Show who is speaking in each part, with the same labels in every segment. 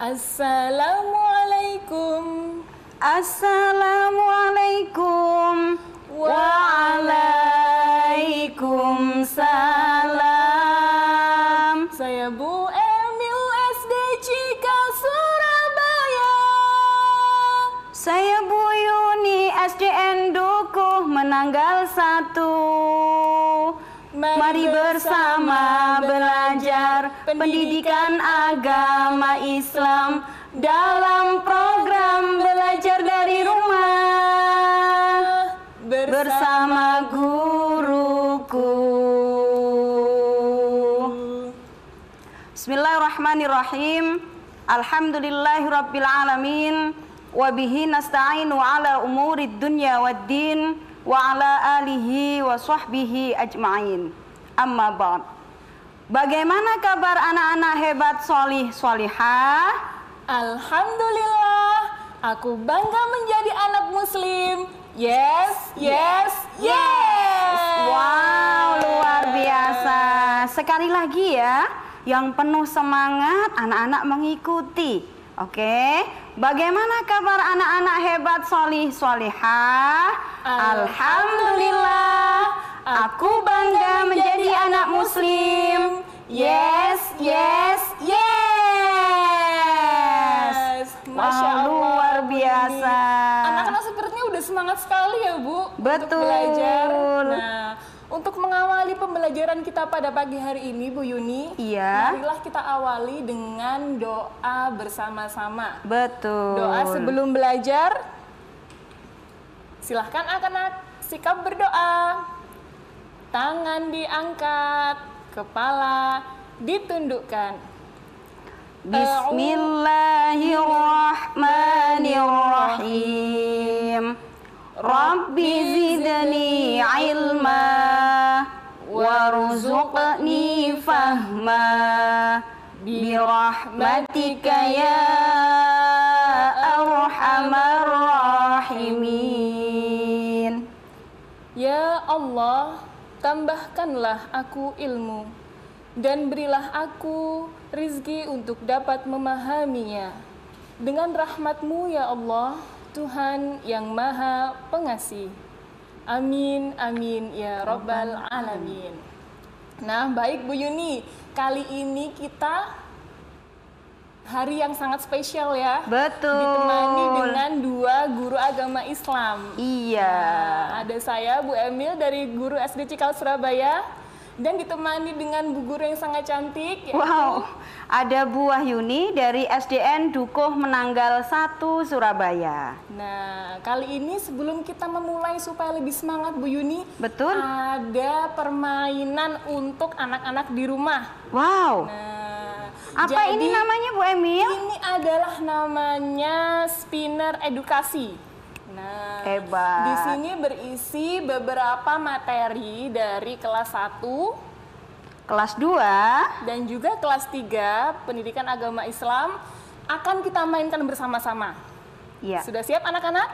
Speaker 1: Assalamualaikum.
Speaker 2: Assalamualaikum. Waalaikumsalam.
Speaker 1: Saya Bu Emil SD Cikal Surabaya.
Speaker 2: Saya Bu Yuni SDN Dukuh Menanggal 1. Mari bersama belajar pendidikan agama Islam dalam program belajar dari rumah bersama guruku. Bismillahirrahmanirrahim. Alhamdulillahirabbil alamin. Wa bihi nasta'inu ala umurid dunya waddin wa ala alihi wa sahbihi ajma'in. Amma ba'd. Bagaimana kabar anak-anak hebat solih solihah?
Speaker 1: Alhamdulillah, aku bangga menjadi anak muslim. Yes, yes, yes.
Speaker 2: Wow, luar biasa. Sekali lagi ya, yang penuh semangat anak-anak mengikuti. Oke, bagaimana kabar anak-anak hebat solih solihah? Alhamdulillah, aku bangga menjadi anak muslim. Yes, yes, yes.
Speaker 1: Masya Allah,
Speaker 2: luar biasa.
Speaker 1: Anak-anak sepertinya udah semangat sekali ya Bu.
Speaker 2: Betul.
Speaker 1: Untuk belajar. Nah, untuk mengawali pembelajaran kita pada pagi hari ini Bu Yuni,
Speaker 2: iya,
Speaker 1: marilah kita awali dengan doa bersama-sama.
Speaker 2: Betul.
Speaker 1: Doa sebelum belajar. Silahkan anak-anak sikap berdoa. Tangan diangkat, kepala ditundukkan.
Speaker 2: Bismillahirrahmanirrahim. Rabbi zidni ilma warzuqni fahma birahmatika ya arhamar rahimin.
Speaker 1: Ya Allah, tambahkanlah aku ilmu dan berilah aku rizki untuk dapat memahaminya. Dengan rahmat-Mu ya Allah, Tuhan yang Maha Pengasih. Amin, amin ya Rabbal Alamin. Nah, baik Bu Yuni, kali ini kita hari yang sangat spesial ya.
Speaker 2: Betul.
Speaker 1: Ditemani dengan dua guru agama Islam.
Speaker 2: Iya.
Speaker 1: Nah, ada saya Bu Emil dari guru SD Cikal Surabaya dan ditemani dengan Bu Guru yang sangat cantik.
Speaker 2: Wow, ada Bu Wahyuni dari SDN Dukuh Menanggal 1 Surabaya.
Speaker 1: Nah, kali ini sebelum kita memulai supaya lebih semangat Bu Yuni,
Speaker 2: betul,
Speaker 1: ada permainan untuk anak-anak di rumah.
Speaker 2: Wow.
Speaker 1: Nah,
Speaker 2: apa ini namanya Bu Emil?
Speaker 1: Ini adalah namanya spinner edukasi. Nah,
Speaker 2: hebat.
Speaker 1: Di sini berisi beberapa materi dari kelas 1,
Speaker 2: kelas 2,
Speaker 1: dan juga kelas 3 Pendidikan Agama Islam akan kita mainkan bersama-sama.
Speaker 2: Iya.
Speaker 1: Sudah siap anak-anak?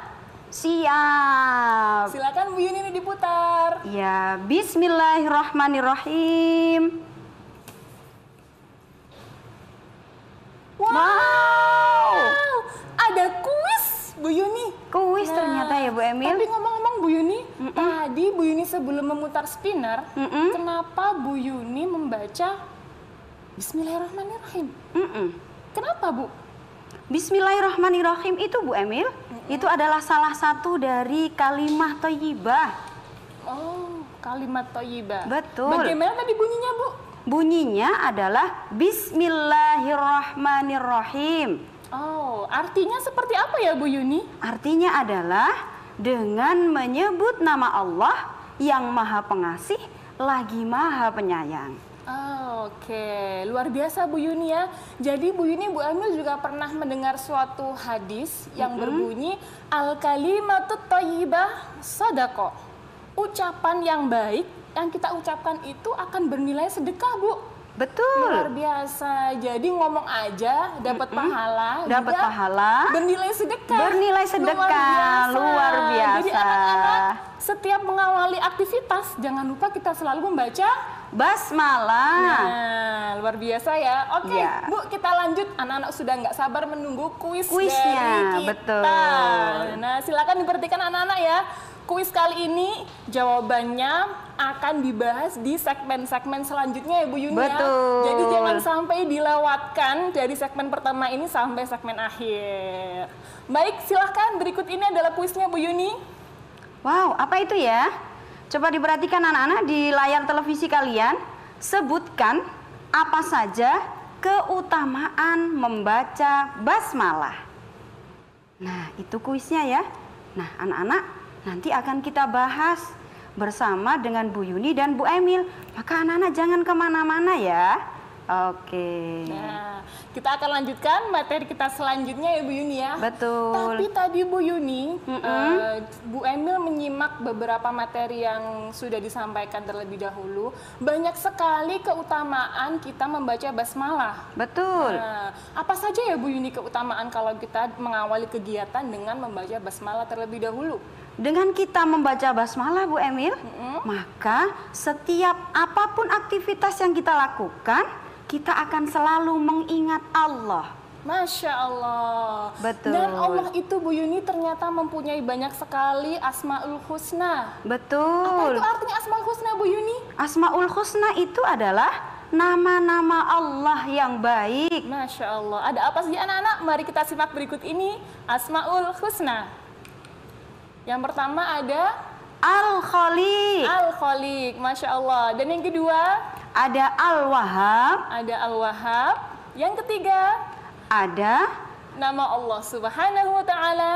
Speaker 2: Siap.
Speaker 1: Silakan Bu Yuni ini diputar.
Speaker 2: Ya, bismillahirrahmanirrahim.
Speaker 1: Wow. Ada kuis Bu Yuni.
Speaker 2: Kuis ternyata ya Bu Emil.
Speaker 1: Tapi ngomong-ngomong Bu Yuni, tadi Bu Yuni sebelum memutar spinner, kenapa Bu Yuni membaca Bismillahirrahmanirrahim? Kenapa Bu?
Speaker 2: Bismillahirrahmanirrahim itu Bu Emil, itu adalah salah satu dari kalimah thayyibah.
Speaker 1: Oh, kalimat thayyibah.
Speaker 2: Betul.
Speaker 1: Bagaimana tadi bunyinya Bu?
Speaker 2: Bunyinya adalah Bismillahirrahmanirrahim.
Speaker 1: Oh, artinya seperti apa ya Bu Yuni?
Speaker 2: Artinya adalah dengan menyebut nama Allah yang Maha Pengasih lagi Maha Penyayang.
Speaker 1: Oke, luar biasa Bu Yuni ya. Jadi Bu Yuni, Bu Emil juga pernah mendengar suatu hadis yang berbunyi al-kalimatut thayyibah shadaqah. Ucapan yang baik yang kita ucapkan itu akan bernilai sedekah Bu.
Speaker 2: Betul.
Speaker 1: Luar biasa. Jadi ngomong aja dapat pahala,
Speaker 2: dapat pahala,
Speaker 1: bernilai sedekah.
Speaker 2: Bernilai sedekah. Luar biasa.
Speaker 1: Jadi anak-anak Setiap mengawali aktivitas, jangan lupa kita selalu membaca
Speaker 2: basmalah.
Speaker 1: Nah, luar biasa ya. Oke,
Speaker 2: Iya.
Speaker 1: Bu, kita lanjut. Anak-anak sudah nggak sabar menunggu
Speaker 2: Kuisnya,
Speaker 1: dari kita.
Speaker 2: betul.
Speaker 1: Nah, silakan diperhatikan anak-anak ya. Kuis kali ini jawabannya akan dibahas di segmen-segmen selanjutnya ya Bu Yuni ya.
Speaker 2: Betul.
Speaker 1: Jadi jangan sampai dilewatkan dari segmen pertama ini sampai segmen akhir. Baik, silahkan berikut ini adalah kuisnya Bu Yuni.
Speaker 2: Wow, apa itu ya? Coba diperhatikan anak-anak di layar televisi kalian. Sebutkan apa saja keutamaan membaca basmalah. Nah, itu kuisnya ya. Nah, anak-anak, nanti akan kita bahas bersama dengan Bu Yuni dan Bu Emil. Maka anak-anak jangan kemana-mana ya. Oke.
Speaker 1: Nah, kita akan lanjutkan materi kita selanjutnya ya Bu Yuni ya.
Speaker 2: Betul.
Speaker 1: Tapi tadi Bu Yuni, Bu Emil menyimak beberapa materi yang sudah disampaikan terlebih dahulu. Banyak sekali keutamaan kita membaca basmalah.
Speaker 2: Betul.
Speaker 1: Nah, apa saja ya Bu Yuni keutamaan kalau kita mengawali kegiatan dengan membaca basmalah terlebih dahulu?
Speaker 2: Dengan kita membaca basmalah Bu Emil, maka setiap apapun aktivitas yang kita lakukan, kita akan selalu mengingat Allah.
Speaker 1: Masya Allah.
Speaker 2: Betul.
Speaker 1: Dan Allah itu Bu Yuni ternyata mempunyai banyak sekali Asmaul Husna. Apa
Speaker 2: Betul.
Speaker 1: itu artinya Asmaul Husna Bu Yuni?
Speaker 2: Asmaul Husna itu adalah nama-nama Allah yang baik.
Speaker 1: Masya Allah. Ada apa sih anak-anak? Mari kita simak berikut ini Asmaul Husna. Yang pertama ada
Speaker 2: Al-Khaliq,
Speaker 1: Al-Khaliq, Masya Allah. Dan yang kedua
Speaker 2: ada Al-Wahhab,
Speaker 1: ada Al-Wahhab. Yang ketiga
Speaker 2: ada
Speaker 1: nama Allah Subhanahu wa Ta'ala.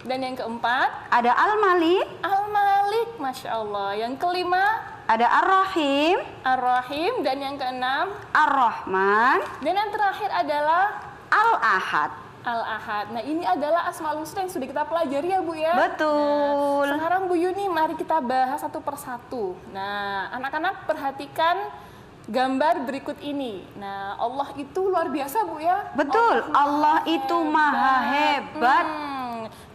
Speaker 1: Dan yang keempat
Speaker 2: ada Al-Malik,
Speaker 1: Al-Malik, Masya Allah. Yang kelima
Speaker 2: ada Ar-Rahim,
Speaker 1: Ar-Rahim. Dan yang keenam
Speaker 2: Ar-Rahman,
Speaker 1: dan yang terakhir adalah
Speaker 2: Al-Ahad.
Speaker 1: Al-Ahad. Nah, ini adalah Asmaul Husna yang sudah kita pelajari ya Bu ya.
Speaker 2: Betul.
Speaker 1: Nah, sekarang Bu Yuni mari kita bahas satu persatu. Nah, anak-anak perhatikan gambar berikut ini. Nah, Allah itu luar biasa Bu ya.
Speaker 2: Betul, Allah itu maha hebat.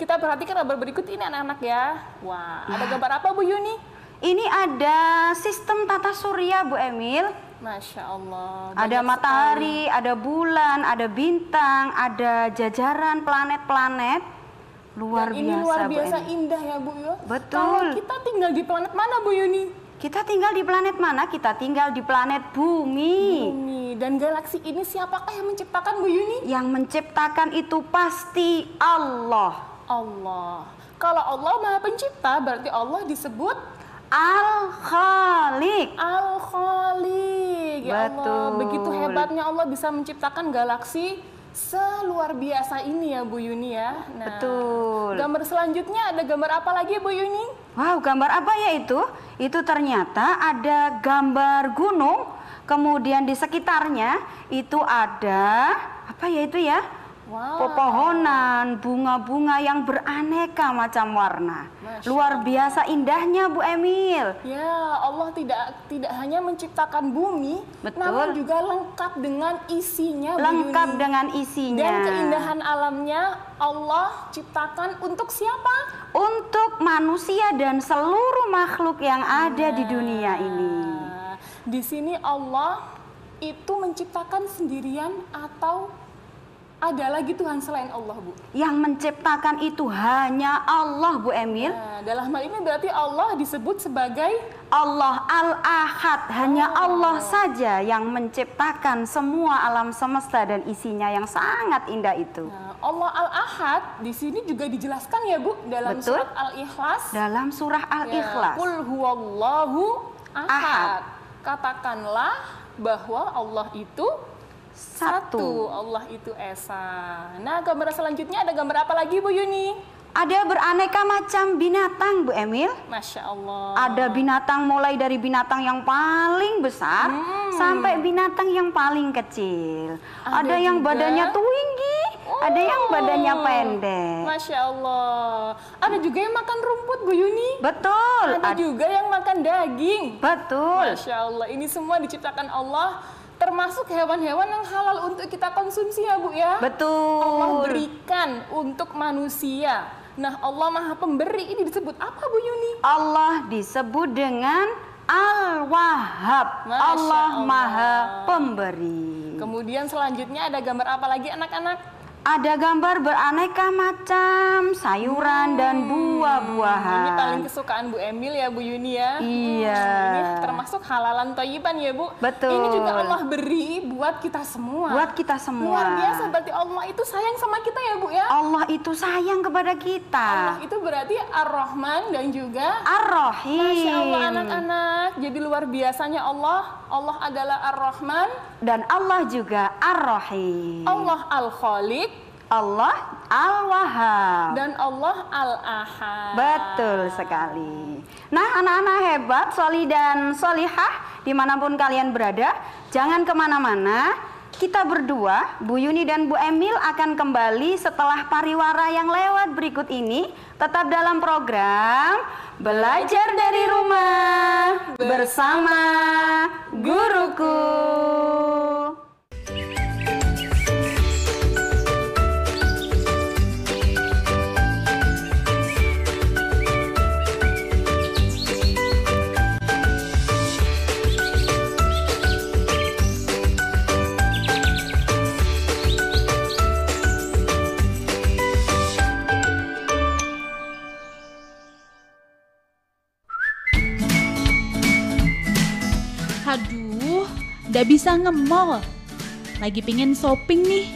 Speaker 1: Kita perhatikan gambar berikut ini anak-anak ya. Wah, ada gambar apa Bu Yuni?
Speaker 2: Ini ada sistem tata surya Bu Emil.
Speaker 1: Masya Allah.
Speaker 2: Ada
Speaker 1: banyak
Speaker 2: matahari, ada bulan, ada bintang, ada jajaran planet-planet. Luar
Speaker 1: Dan ini
Speaker 2: biasa
Speaker 1: luar
Speaker 2: Bu
Speaker 1: biasa
Speaker 2: Emil.
Speaker 1: indah ya Bu ya.
Speaker 2: Betul.
Speaker 1: Kalau kita tinggal di planet mana Bu Yuni?
Speaker 2: Kita tinggal di planet mana? Kita tinggal di planet Bumi.
Speaker 1: Bumi. Dan galaksi ini siapakah yang menciptakan Bu Yuni?
Speaker 2: Yang menciptakan itu pasti Allah.
Speaker 1: Allah. Kalau Allah Maha Pencipta, berarti Allah disebut
Speaker 2: Al-Khaliq.
Speaker 1: Al-Khaliq. Ya Allah,
Speaker 2: Betul.
Speaker 1: begitu hebatnya Allah bisa menciptakan galaksi seluar biasa ini ya Bu Yuni ya. Nah,
Speaker 2: Betul.
Speaker 1: gambar selanjutnya ada gambar apa lagi Bu Yuni?
Speaker 2: Wow, gambar apa ya itu? Itu ternyata ada gambar gunung, kemudian di sekitarnya itu ada apa ya itu ya?
Speaker 1: Wow.
Speaker 2: Pepohonan, bunga-bunga yang beraneka macam warna.
Speaker 1: Masya
Speaker 2: Luar biasa indahnya Bu Emil.
Speaker 1: Ya, Allah tidak hanya menciptakan bumi,
Speaker 2: Betul.
Speaker 1: namun juga lengkap dengan isinya Bu
Speaker 2: Lengkap
Speaker 1: Yuni.
Speaker 2: dengan isinya.
Speaker 1: Dan keindahan alamnya Allah ciptakan untuk siapa?
Speaker 2: Untuk manusia dan seluruh makhluk yang ada di dunia ini.
Speaker 1: Nah, di sini Allah itu menciptakan sendirian atau ada lagi Tuhan selain Allah, Bu?
Speaker 2: Yang menciptakan itu hanya Allah Bu Emil.
Speaker 1: Nah, dalam hal ini berarti Allah disebut sebagai
Speaker 2: Allah Al-Ahad, hanya Allah saja yang menciptakan semua alam semesta dan isinya yang sangat indah itu.
Speaker 1: Nah, Allah Al-Ahad di sini juga dijelaskan ya, Bu, dalam
Speaker 2: Betul.
Speaker 1: surat Al-Ikhlas.
Speaker 2: Dalam surah Al-Ikhlas.
Speaker 1: Qul huwallahu
Speaker 2: Ahad.
Speaker 1: ahad. Katakanlah bahwa Allah itu satu. Allah itu esa. Nah, gambar selanjutnya ada gambar apa lagi Bu Yuni?
Speaker 2: Ada beraneka macam binatang Bu Emil.
Speaker 1: Masya Allah.
Speaker 2: Ada binatang mulai dari binatang yang paling besar sampai binatang yang paling kecil. Ada yang
Speaker 1: juga-
Speaker 2: badannya tinggi, ada yang badannya pendek.
Speaker 1: Masya Allah. Ada juga yang makan rumput Bu Yuni.
Speaker 2: Betul.
Speaker 1: Ada juga yang makan daging.
Speaker 2: Betul.
Speaker 1: Masya Allah. Ini semua diciptakan Allah, termasuk hewan-hewan yang halal untuk kita konsumsi ya Bu ya. Allah
Speaker 2: Betul.
Speaker 1: berikan untuk manusia. Nah, Allah Maha Pemberi ini disebut apa, Bu Yuni?
Speaker 2: Allah disebut dengan Al-Wahhab.
Speaker 1: Masya
Speaker 2: Allah
Speaker 1: Allah.
Speaker 2: Maha Pemberi.
Speaker 1: Kemudian selanjutnya ada gambar apa lagi anak-anak?
Speaker 2: Ada gambar beraneka macam sayuran dan buah-buahan.
Speaker 1: Ini paling kesukaan Bu Emil ya, Bu Yuni ya.
Speaker 2: Iya.
Speaker 1: Ini termasuk halalan thayyiban ya, Bu.
Speaker 2: Betul.
Speaker 1: Ini juga Allah beri buat kita semua.
Speaker 2: Buat kita semua.
Speaker 1: Luar biasa, berarti Allah itu sayang sama kita ya, Bu ya.
Speaker 2: Allah itu sayang kepada kita.
Speaker 1: Allah itu berarti Ar-Rahman dan juga
Speaker 2: Ar-Rahim.
Speaker 1: Masya Allah anak-anak. Jadi luar biasanya Allah. Allah adalah Ar-Rahman.
Speaker 2: Dan Allah juga Ar-Rahim.
Speaker 1: Allah Al-Khaliq.
Speaker 2: Allah Al-Wahhab.
Speaker 1: Dan Allah Al-Ahad.
Speaker 2: Betul sekali. Nah, anak-anak hebat, soli dan solihah, dimanapun kalian berada, jangan kemana-mana. Kita berdua, Bu Yuni dan Bu Emil akan kembali setelah pariwara yang lewat berikut ini. Tetap dalam program Belajar dari Rumah bersama Guruku.
Speaker 3: Aduh, nggak bisa nge-mall. Lagi pengen shopping nih.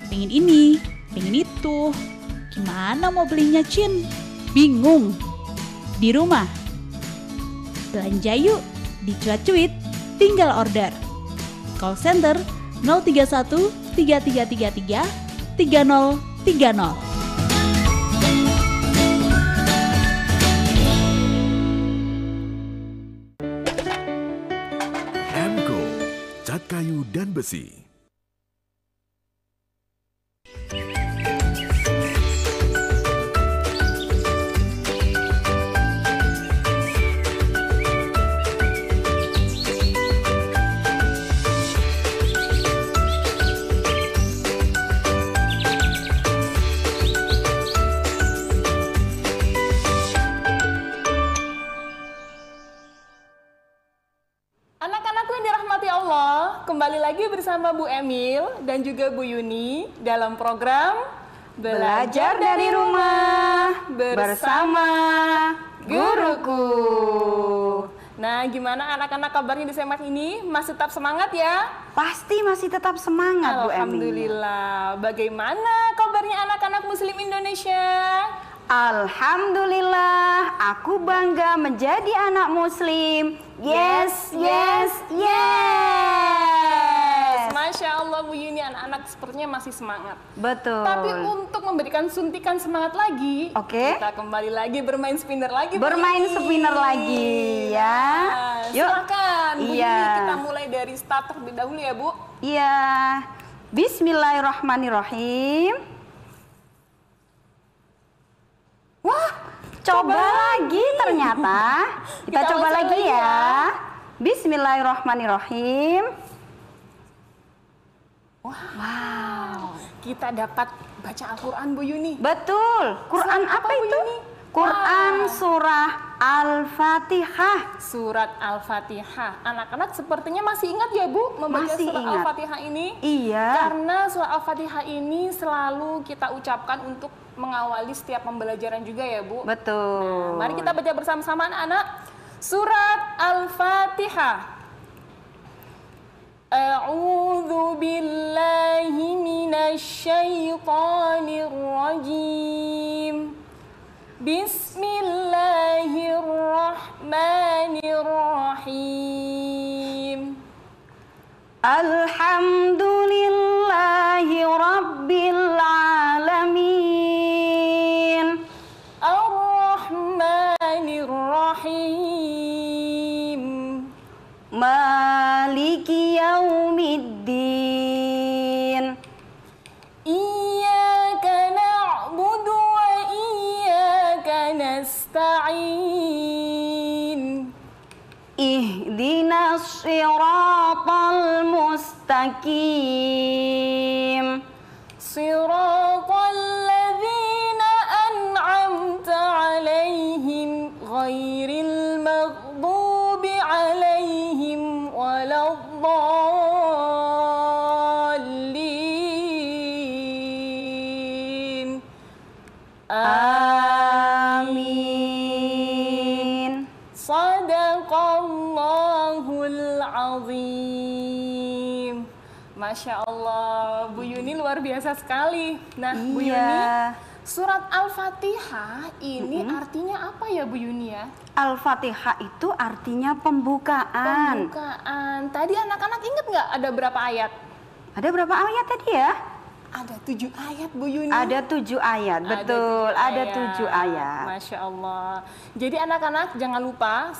Speaker 3: Pengen ini, pengen itu. Gimana mau belinya, Cin? Bingung. Di rumah. Belanja yuk di Cuit-Cuit, tinggal order. Call center 031 3333 3030.
Speaker 4: Emco, cat kayu dan besi.
Speaker 1: Anak-anakku yang dirahmati Allah, kembali lagi bersama Bu Emil dan juga Bu Yuni dalam program
Speaker 2: Belajar dari Rumah bersama Guruku.
Speaker 1: Nah, gimana anak-anak kabarnya di Semak ini? Masih tetap semangat ya?
Speaker 2: Pasti masih tetap semangat, Bu Emil.
Speaker 1: Alhamdulillah. Bagaimana kabarnya anak-anak Muslim Indonesia?
Speaker 2: Alhamdulillah, aku bangga menjadi anak Muslim. Yes, yes, yes.
Speaker 1: Masya Allah Bu Yuni, anak-anak sepertinya masih semangat.
Speaker 2: Betul.
Speaker 1: Tapi untuk memberikan suntikan semangat lagi,
Speaker 2: Oke.
Speaker 1: kita kembali lagi bermain spinner lagi. Bu
Speaker 2: Bermain
Speaker 1: Yuni.
Speaker 2: spinner lagi ya. Yuk.
Speaker 1: Silakan Bu
Speaker 2: Iya.
Speaker 1: Yuni, kita mulai dari start terlebih dahulu ya Bu.
Speaker 2: Iya. Bismillahirrahmanirrahim. Wah, coba lagi ternyata. Kita
Speaker 1: Kita
Speaker 2: coba
Speaker 1: ulang
Speaker 2: lagi
Speaker 1: lagi
Speaker 2: ya.
Speaker 1: ya.
Speaker 2: Bismillahirrahmanirrahim.
Speaker 1: Wow. Kita dapat baca Al-Quran Bu Yuni.
Speaker 2: Betul. Quran
Speaker 1: Surat
Speaker 2: apa
Speaker 1: apa, Bu
Speaker 2: itu?
Speaker 1: Yuni?
Speaker 2: Quran
Speaker 1: Wow.
Speaker 2: surah Al-Fatihah.
Speaker 1: Surat Al-Fatihah. Anak-anak sepertinya masih ingat ya Bu membaca
Speaker 2: Masih
Speaker 1: surat
Speaker 2: ingat.
Speaker 1: Al-Fatihah ini?
Speaker 2: Iya.
Speaker 1: Karena surat Al-Fatihah ini selalu kita ucapkan untuk mengawali setiap pembelajaran juga ya Bu.
Speaker 2: Betul.
Speaker 1: Mari kita baca bersama-sama anak-anak. Surat Al-Fatihah. A'udzu billahi minasy syaithanir rajim. Bismillahirrahmanirrahim.
Speaker 2: Alhamdulillahi Rabbil Alamin.
Speaker 1: Ar-Rahmanir-Rahim.
Speaker 2: Maliki Yaumiddin.
Speaker 1: Iyyaka na'budu wa iyyaka nasta'in.
Speaker 2: Ihdinas siratal mustaqim.
Speaker 1: Siratal ladzina an'amta azim. Masya Allah, Bu Yuni luar biasa sekali. Nah, Bu
Speaker 2: Iya.
Speaker 1: Yuni, surat Al-Fatihah ini artinya apa ya, Bu Yuni ya?
Speaker 2: Al-Fatihah itu artinya pembukaan.
Speaker 1: Pembukaan. Tadi anak-anak inget nggak ada berapa ayat?
Speaker 2: Ada berapa ayat tadi ya?
Speaker 1: Ada 7 ayat, Bu Yuni.
Speaker 2: Ada 7 ayat, betul. Ada 7 ayat.
Speaker 1: Masya Allah. Jadi anak-anak jangan lupa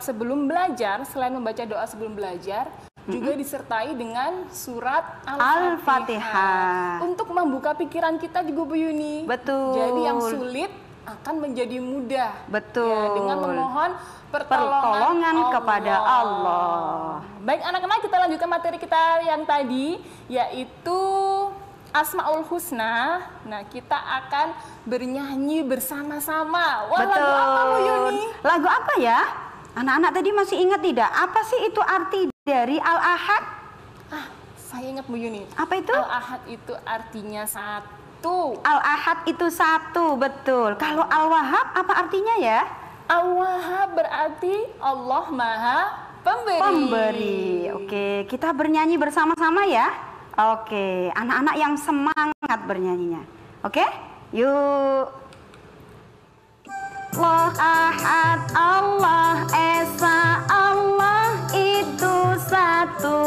Speaker 1: sebelum belajar, selain membaca doa sebelum belajar, juga disertai dengan surat Al-Fatihah. Untuk membuka pikiran kita juga, Bu Yuni.
Speaker 2: Betul.
Speaker 1: Jadi yang sulit akan menjadi mudah.
Speaker 2: Betul.
Speaker 1: Ya, dengan memohon
Speaker 2: Pertolongan kepada Allah.
Speaker 1: Baik anak-anak, kita lanjutkan materi kita yang tadi, yaitu Asmaul Husna. Nah, kita akan bernyanyi bersama-sama. Wah,
Speaker 2: Betul.
Speaker 1: lagu apa, Bu Yuni?
Speaker 2: Lagu apa ya? Anak-anak tadi masih ingat tidak? Apa sih itu arti dari Al-Ahad?
Speaker 1: Ah, saya ingat, Bu Yuni.
Speaker 2: Apa itu?
Speaker 1: Al-Ahad itu artinya satu.
Speaker 2: Al-Ahad itu satu, betul. Kalau Al-Wahhab apa artinya ya?
Speaker 1: Al-Wahhab berarti Allah Maha Pemberi.
Speaker 2: Pemberi. Oke, kita bernyanyi bersama-sama ya. Oke, anak-anak yang semangat bernyanyinya. Oke, yuk. Allah Ahad, Allah Esa, Allah itu satu.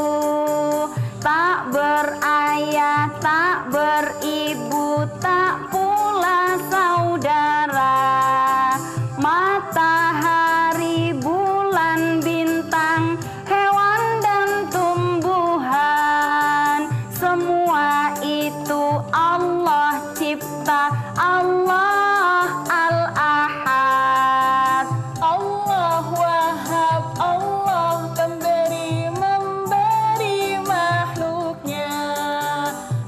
Speaker 2: Tak berayah, tak beribu, tak pula saudara. Matahari, bulan, bintang, hewan dan tumbuhan, semua itu Allah cipta. Allah Al-Ahad.
Speaker 1: Allah Wahhab, Allah pemberi, memberi makhluknya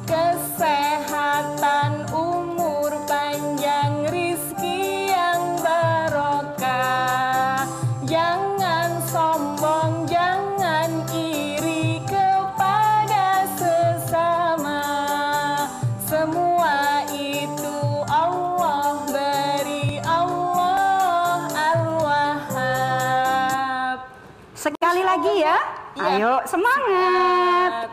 Speaker 1: kesehatan, umur panjang, rizki yang barokah. Jangan sombong, jangan iri kepada sesama. Semua itu Allah beri, Allah Al-Wahhab.
Speaker 2: Sekali lagi ya.
Speaker 1: Iya.
Speaker 2: Ayo semangat.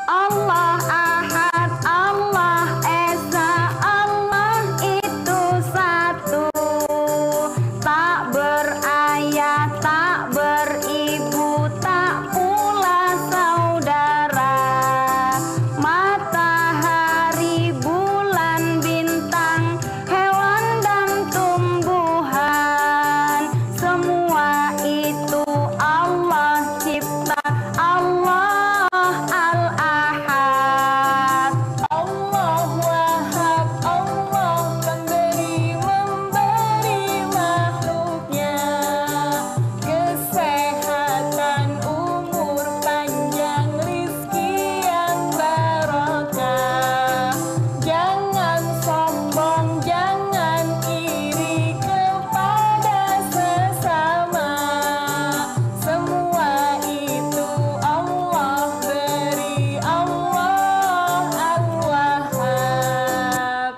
Speaker 2: Allah Ahad, Allah Esa, Allah itu satu. Tak berayah, tak beribu, tak pula saudara. Matahari, bulan, bintang, hewan dan tumbuhan, semua itu Allah cipta. Allah Al-Ahad.
Speaker 1: Allah Wahhab, Allah pemberi, memberi makhluknya kesehatan, umur panjang, rizki yang barokah. Jangan sombong, jangan iri kepada sesama. Semua itu Allah beri, Allah Al-Wahhab.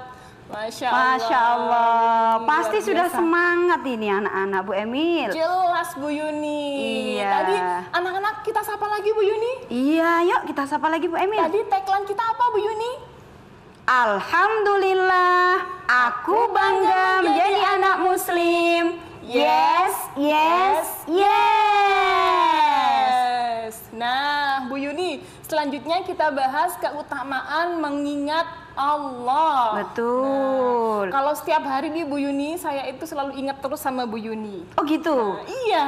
Speaker 1: Masya Allah.
Speaker 2: Masya Allah.
Speaker 1: Luar
Speaker 2: Pasti sudah
Speaker 1: biasa.
Speaker 2: semangat ini anak-anak, Bu Emil.
Speaker 1: Jelas, Bu Yuni.
Speaker 2: Iya.
Speaker 1: Tadi anak-anak kita sapa lagi, Bu Yuni.
Speaker 2: Iya, yuk kita sapa lagi Bu Emil.
Speaker 1: Tadi tagline kita apa, Bu Yuni?
Speaker 2: Alhamdulillah, aku bangga menjadi anak muslim. Yes, yes, yes.
Speaker 1: Nah, Bu Yuni, selanjutnya kita bahas keutamaan mengingat Allah.
Speaker 2: Betul.
Speaker 1: Kalau setiap hari nih, Bu Yuni, saya itu selalu ingat terus sama Bu Yuni.
Speaker 2: Oh gitu.
Speaker 1: Iya,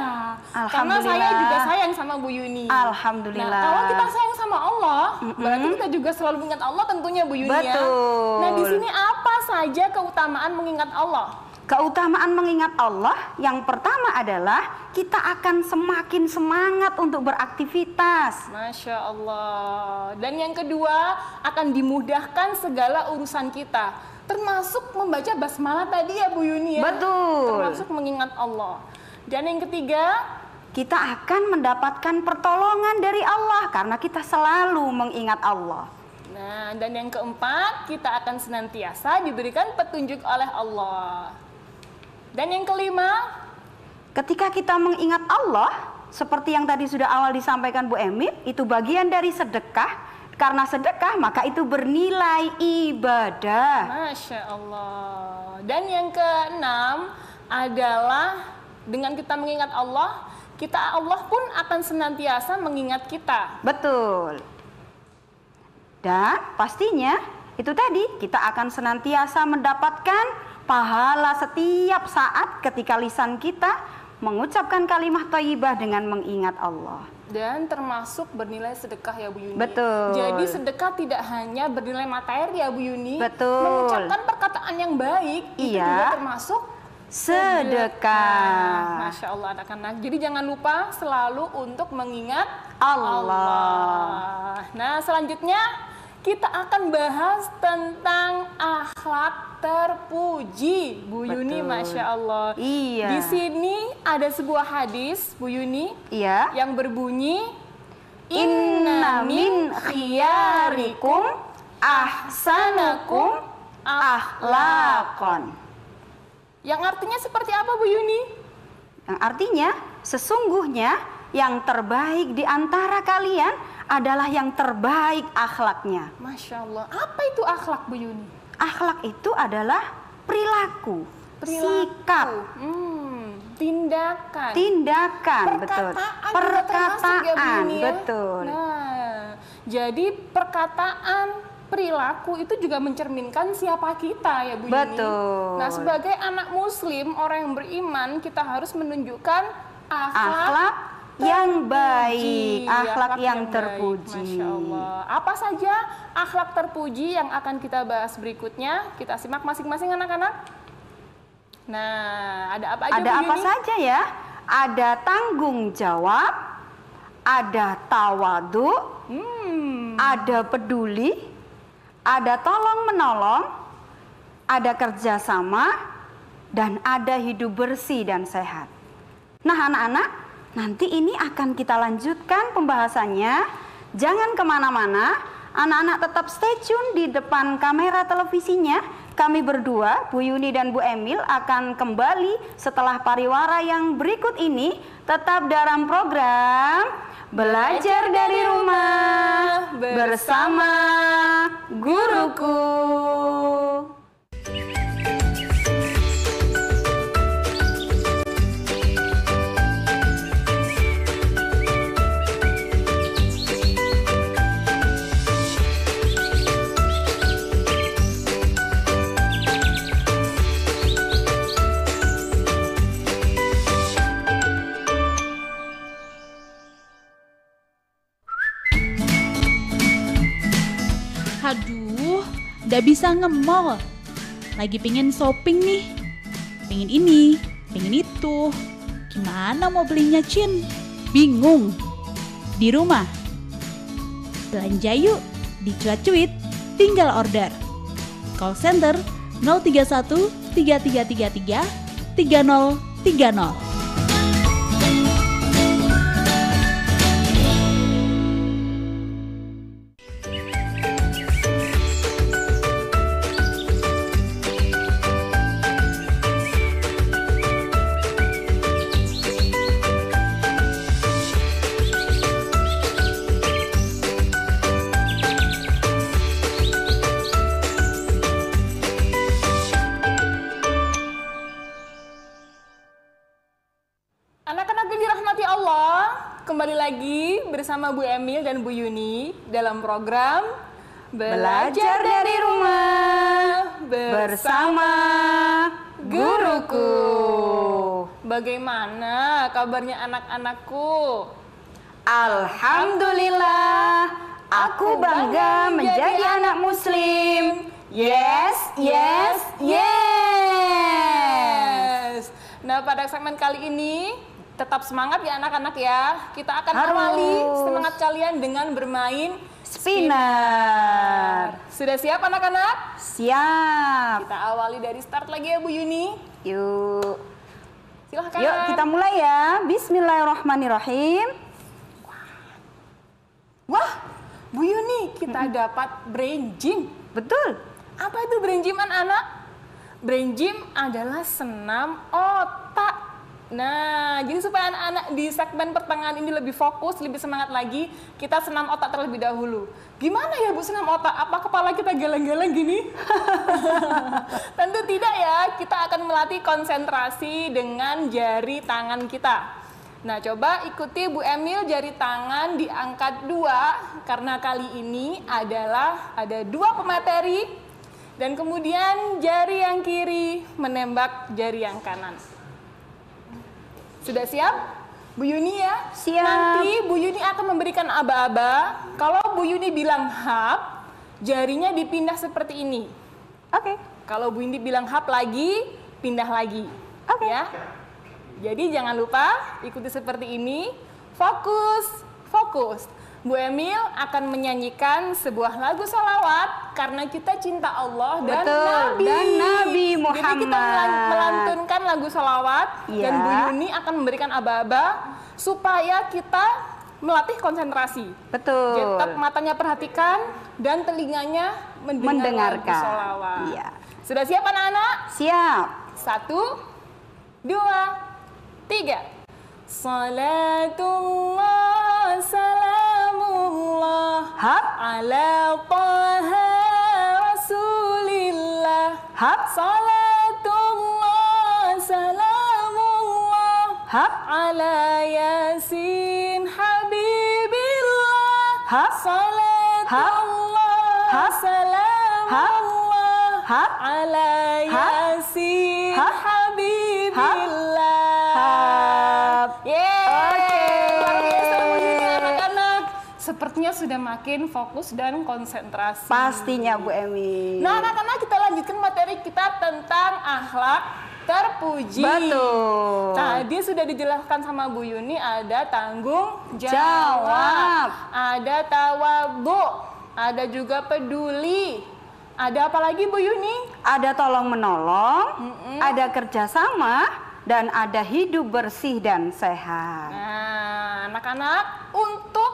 Speaker 1: karena saya
Speaker 2: Alhamdulillah.
Speaker 1: juga sayang sama Bu Yuni.
Speaker 2: Alhamdulillah.
Speaker 1: Nah, kalau kita sayang sama Allah, berarti kita juga selalu mengingat Allah tentunya, Bu Yuni ya.
Speaker 2: Betul.
Speaker 1: Nah, di sini apa saja keutamaan mengingat Allah?
Speaker 2: Keutamaan mengingat Allah yang pertama adalah kita akan semakin semangat untuk beraktivitas.
Speaker 1: Masya Allah. Dan yang kedua, akan dimudahkan segala urusan kita, termasuk membaca basmalah tadi ya, Bu Yuni ya.
Speaker 2: Betul.
Speaker 1: Termasuk mengingat Allah. Dan yang ketiga,
Speaker 2: Kita akan mendapatkan pertolongan dari Allah karena kita selalu mengingat Allah.
Speaker 1: nah, dan yang keempat, kita akan senantiasa diberikan petunjuk oleh Allah. Dan yang kelima,
Speaker 2: Ketika kita mengingat Allah, seperti yang tadi sudah awal disampaikan Bu Emil, itu bagian dari sedekah. Karena sedekah maka itu bernilai ibadah.
Speaker 1: Masya Allah. Dan yang keenam adalah dengan kita mengingat Allah, Allah pun akan senantiasa mengingat kita.
Speaker 2: Betul. Dan pastinya itu tadi kita akan senantiasa mendapatkan pahala setiap saat ketika lisan kita mengucapkan kalimat thayyibah dengan mengingat Allah.
Speaker 1: Dan termasuk bernilai sedekah ya Bu Yuni.
Speaker 2: Betul.
Speaker 1: Jadi sedekah tidak hanya bernilai materi ya Bu Yuni.
Speaker 2: Betul.
Speaker 1: Mengucapkan perkataan yang baik itu juga termasuk
Speaker 2: sedekah.
Speaker 1: Masya Allah anak-anak. Jadi jangan lupa selalu untuk mengingat
Speaker 2: Allah.
Speaker 1: Nah selanjutnya kita akan bahas tentang akhlak terpuji, Bu Yuni. Masya Allah.
Speaker 2: Iya.
Speaker 1: Di sini ada sebuah hadis, Bu Yuni.
Speaker 2: Iya.
Speaker 1: Yang berbunyi,
Speaker 2: Inna min khiyarikum ahsanakum akhlaqan.
Speaker 1: Yang artinya seperti apa Bu Yuni?
Speaker 2: Yang artinya sesungguhnya yang terbaik di antara kalian adalah yang terbaik akhlaknya.
Speaker 1: Masya Allah. Apa itu akhlak Bu Yuni?
Speaker 2: Akhlak itu adalah perilaku. Sikap,
Speaker 1: tindakan,
Speaker 2: betul.
Speaker 1: Perkataan,
Speaker 2: betul.
Speaker 1: Nah, jadi perkataan, perilaku itu juga mencerminkan siapa kita ya Bu Yuni.
Speaker 2: Betul.
Speaker 1: Nah, sebagai anak muslim, orang yang beriman, kita harus menunjukkan akhlak
Speaker 2: yang baik, akhlak yang terpuji.
Speaker 1: Masya Allah. Apa saja akhlak terpuji yang akan kita bahas berikutnya? Kita simak masing-masing anak-anak. Nah, ada apa aja?
Speaker 2: Ada apa saja ya? Ada tanggung jawab, ada tawadu, ada peduli, ada tolong menolong, ada kerjasama, dan ada hidup bersih dan sehat. Nah anak-anak, nanti ini akan kita lanjutkan pembahasannya. Jangan kemana-mana, anak-anak tetap stay tune di depan kamera televisinya. Kami berdua, Bu Yuni dan Bu Emil akan kembali setelah pariwara yang berikut ini. Tetap dalam program Belajar dari Rumah bersama Guruku.
Speaker 3: Aduh, udah bisa nge-mall. Lagi pengen shopping nih. Pengen ini, pengen itu. Gimana mau belinya, Cin? Bingung. Di rumah. Belanja yuk di Cuit-Cuit, tinggal order. Call center 031 3333 3030.
Speaker 1: Anak-anak yang dirahmati Allah, kembali lagi bersama Bu Emil dan Bu Yuni dalam program
Speaker 2: Belajar dari Rumah bersama Guruku.
Speaker 1: Bagaimana kabarnya anak-anakku?
Speaker 2: Alhamdulillah, aku bangga menjadi anak muslim. Yes, yes, yes.
Speaker 1: Nah, pada segmen kali ini tetap semangat ya anak-anak ya. Kita akan awali semangat kalian dengan bermain
Speaker 2: spinner.
Speaker 1: Sudah siap anak-anak?
Speaker 2: Siap.
Speaker 1: Kita awali dari start lagi ya Bu Yuni.
Speaker 2: Yuk.
Speaker 1: Silahkan.
Speaker 2: Yuk kita mulai ya. Bismillahirrahmanirrahim.
Speaker 1: Wah, Bu Yuni, kita dapat brain gym.
Speaker 2: Betul.
Speaker 1: Apa itu brain gym anak-anak? Brain gym adalah senam otak. Nah, jadi supaya anak-anak di segmen pertengahan ini lebih fokus, lebih semangat lagi, kita senam otak terlebih dahulu. Gimana ya Bu senam otak? Apa kepala kita geleng-geleng gini? Tentu tidak ya, kita akan melatih konsentrasi dengan jari tangan kita. Nah, coba ikuti Bu Emil, jari tangan diangkat 2, karena kali ini adalah ada 2 pemateri, dan kemudian jari yang kiri menembak jari yang kanan. Sudah siap? Bu Yuni ya?
Speaker 2: Siap.
Speaker 1: Nanti Bu Yuni akan memberikan aba-aba. Kalau Bu Yuni bilang hap, jarinya dipindah seperti ini.
Speaker 2: Oke.
Speaker 1: Kalau Bu Yuni bilang hap lagi, pindah lagi.
Speaker 2: Oke.
Speaker 1: Ya. Jadi jangan lupa ikuti seperti ini. Fokus, fokus. Bu Emil akan menyanyikan sebuah lagu salawat karena kita cinta Allah dan
Speaker 2: Betul,
Speaker 1: Nabi.
Speaker 2: dan Nabi
Speaker 1: Jadi kita
Speaker 2: Muhammad.
Speaker 1: melantunkan lagu salawat dan
Speaker 2: Iya.
Speaker 1: Bu Yuni akan memberikan aba-aba supaya kita melatih konsentrasi.
Speaker 2: Betul.
Speaker 1: Tetap matanya perhatikan dan telinganya mendengar lagu
Speaker 2: Mendengarkan.
Speaker 1: salawat.
Speaker 2: Iya.
Speaker 1: Sudah siap anak-anak?
Speaker 2: Siap.
Speaker 1: 1, 2, 3. Salatullah salamullah
Speaker 2: Hap.
Speaker 1: ala taha rasulillah.
Speaker 2: Hap.
Speaker 1: Salatullah salamullah
Speaker 2: Hap.
Speaker 1: ala yasin habibillah.
Speaker 2: Hap.
Speaker 1: Salatullah
Speaker 2: Hap.
Speaker 1: salamullah
Speaker 2: Hap.
Speaker 1: ala yasin
Speaker 2: Hap.
Speaker 1: habibillah.
Speaker 2: Hap.
Speaker 1: Yeay, luar biasa bunyinya anak-anak. Sepertinya sudah makin fokus dan konsentrasi.
Speaker 2: Pastinya Bu Emi.
Speaker 1: Nah, anak-anak, kita lanjutkan materi kita tentang akhlak terpuji.
Speaker 2: Betul.
Speaker 1: Tadi sudah dijelaskan sama Bu Yuni, ada tanggung jawab,
Speaker 2: Jawab.
Speaker 1: ada tawadhu, ada juga peduli. Ada apa lagi Bu Yuni?
Speaker 2: Ada tolong menolong, ada kerjasama, dan ada hidup bersih dan sehat.
Speaker 1: Nah, anak-anak, untuk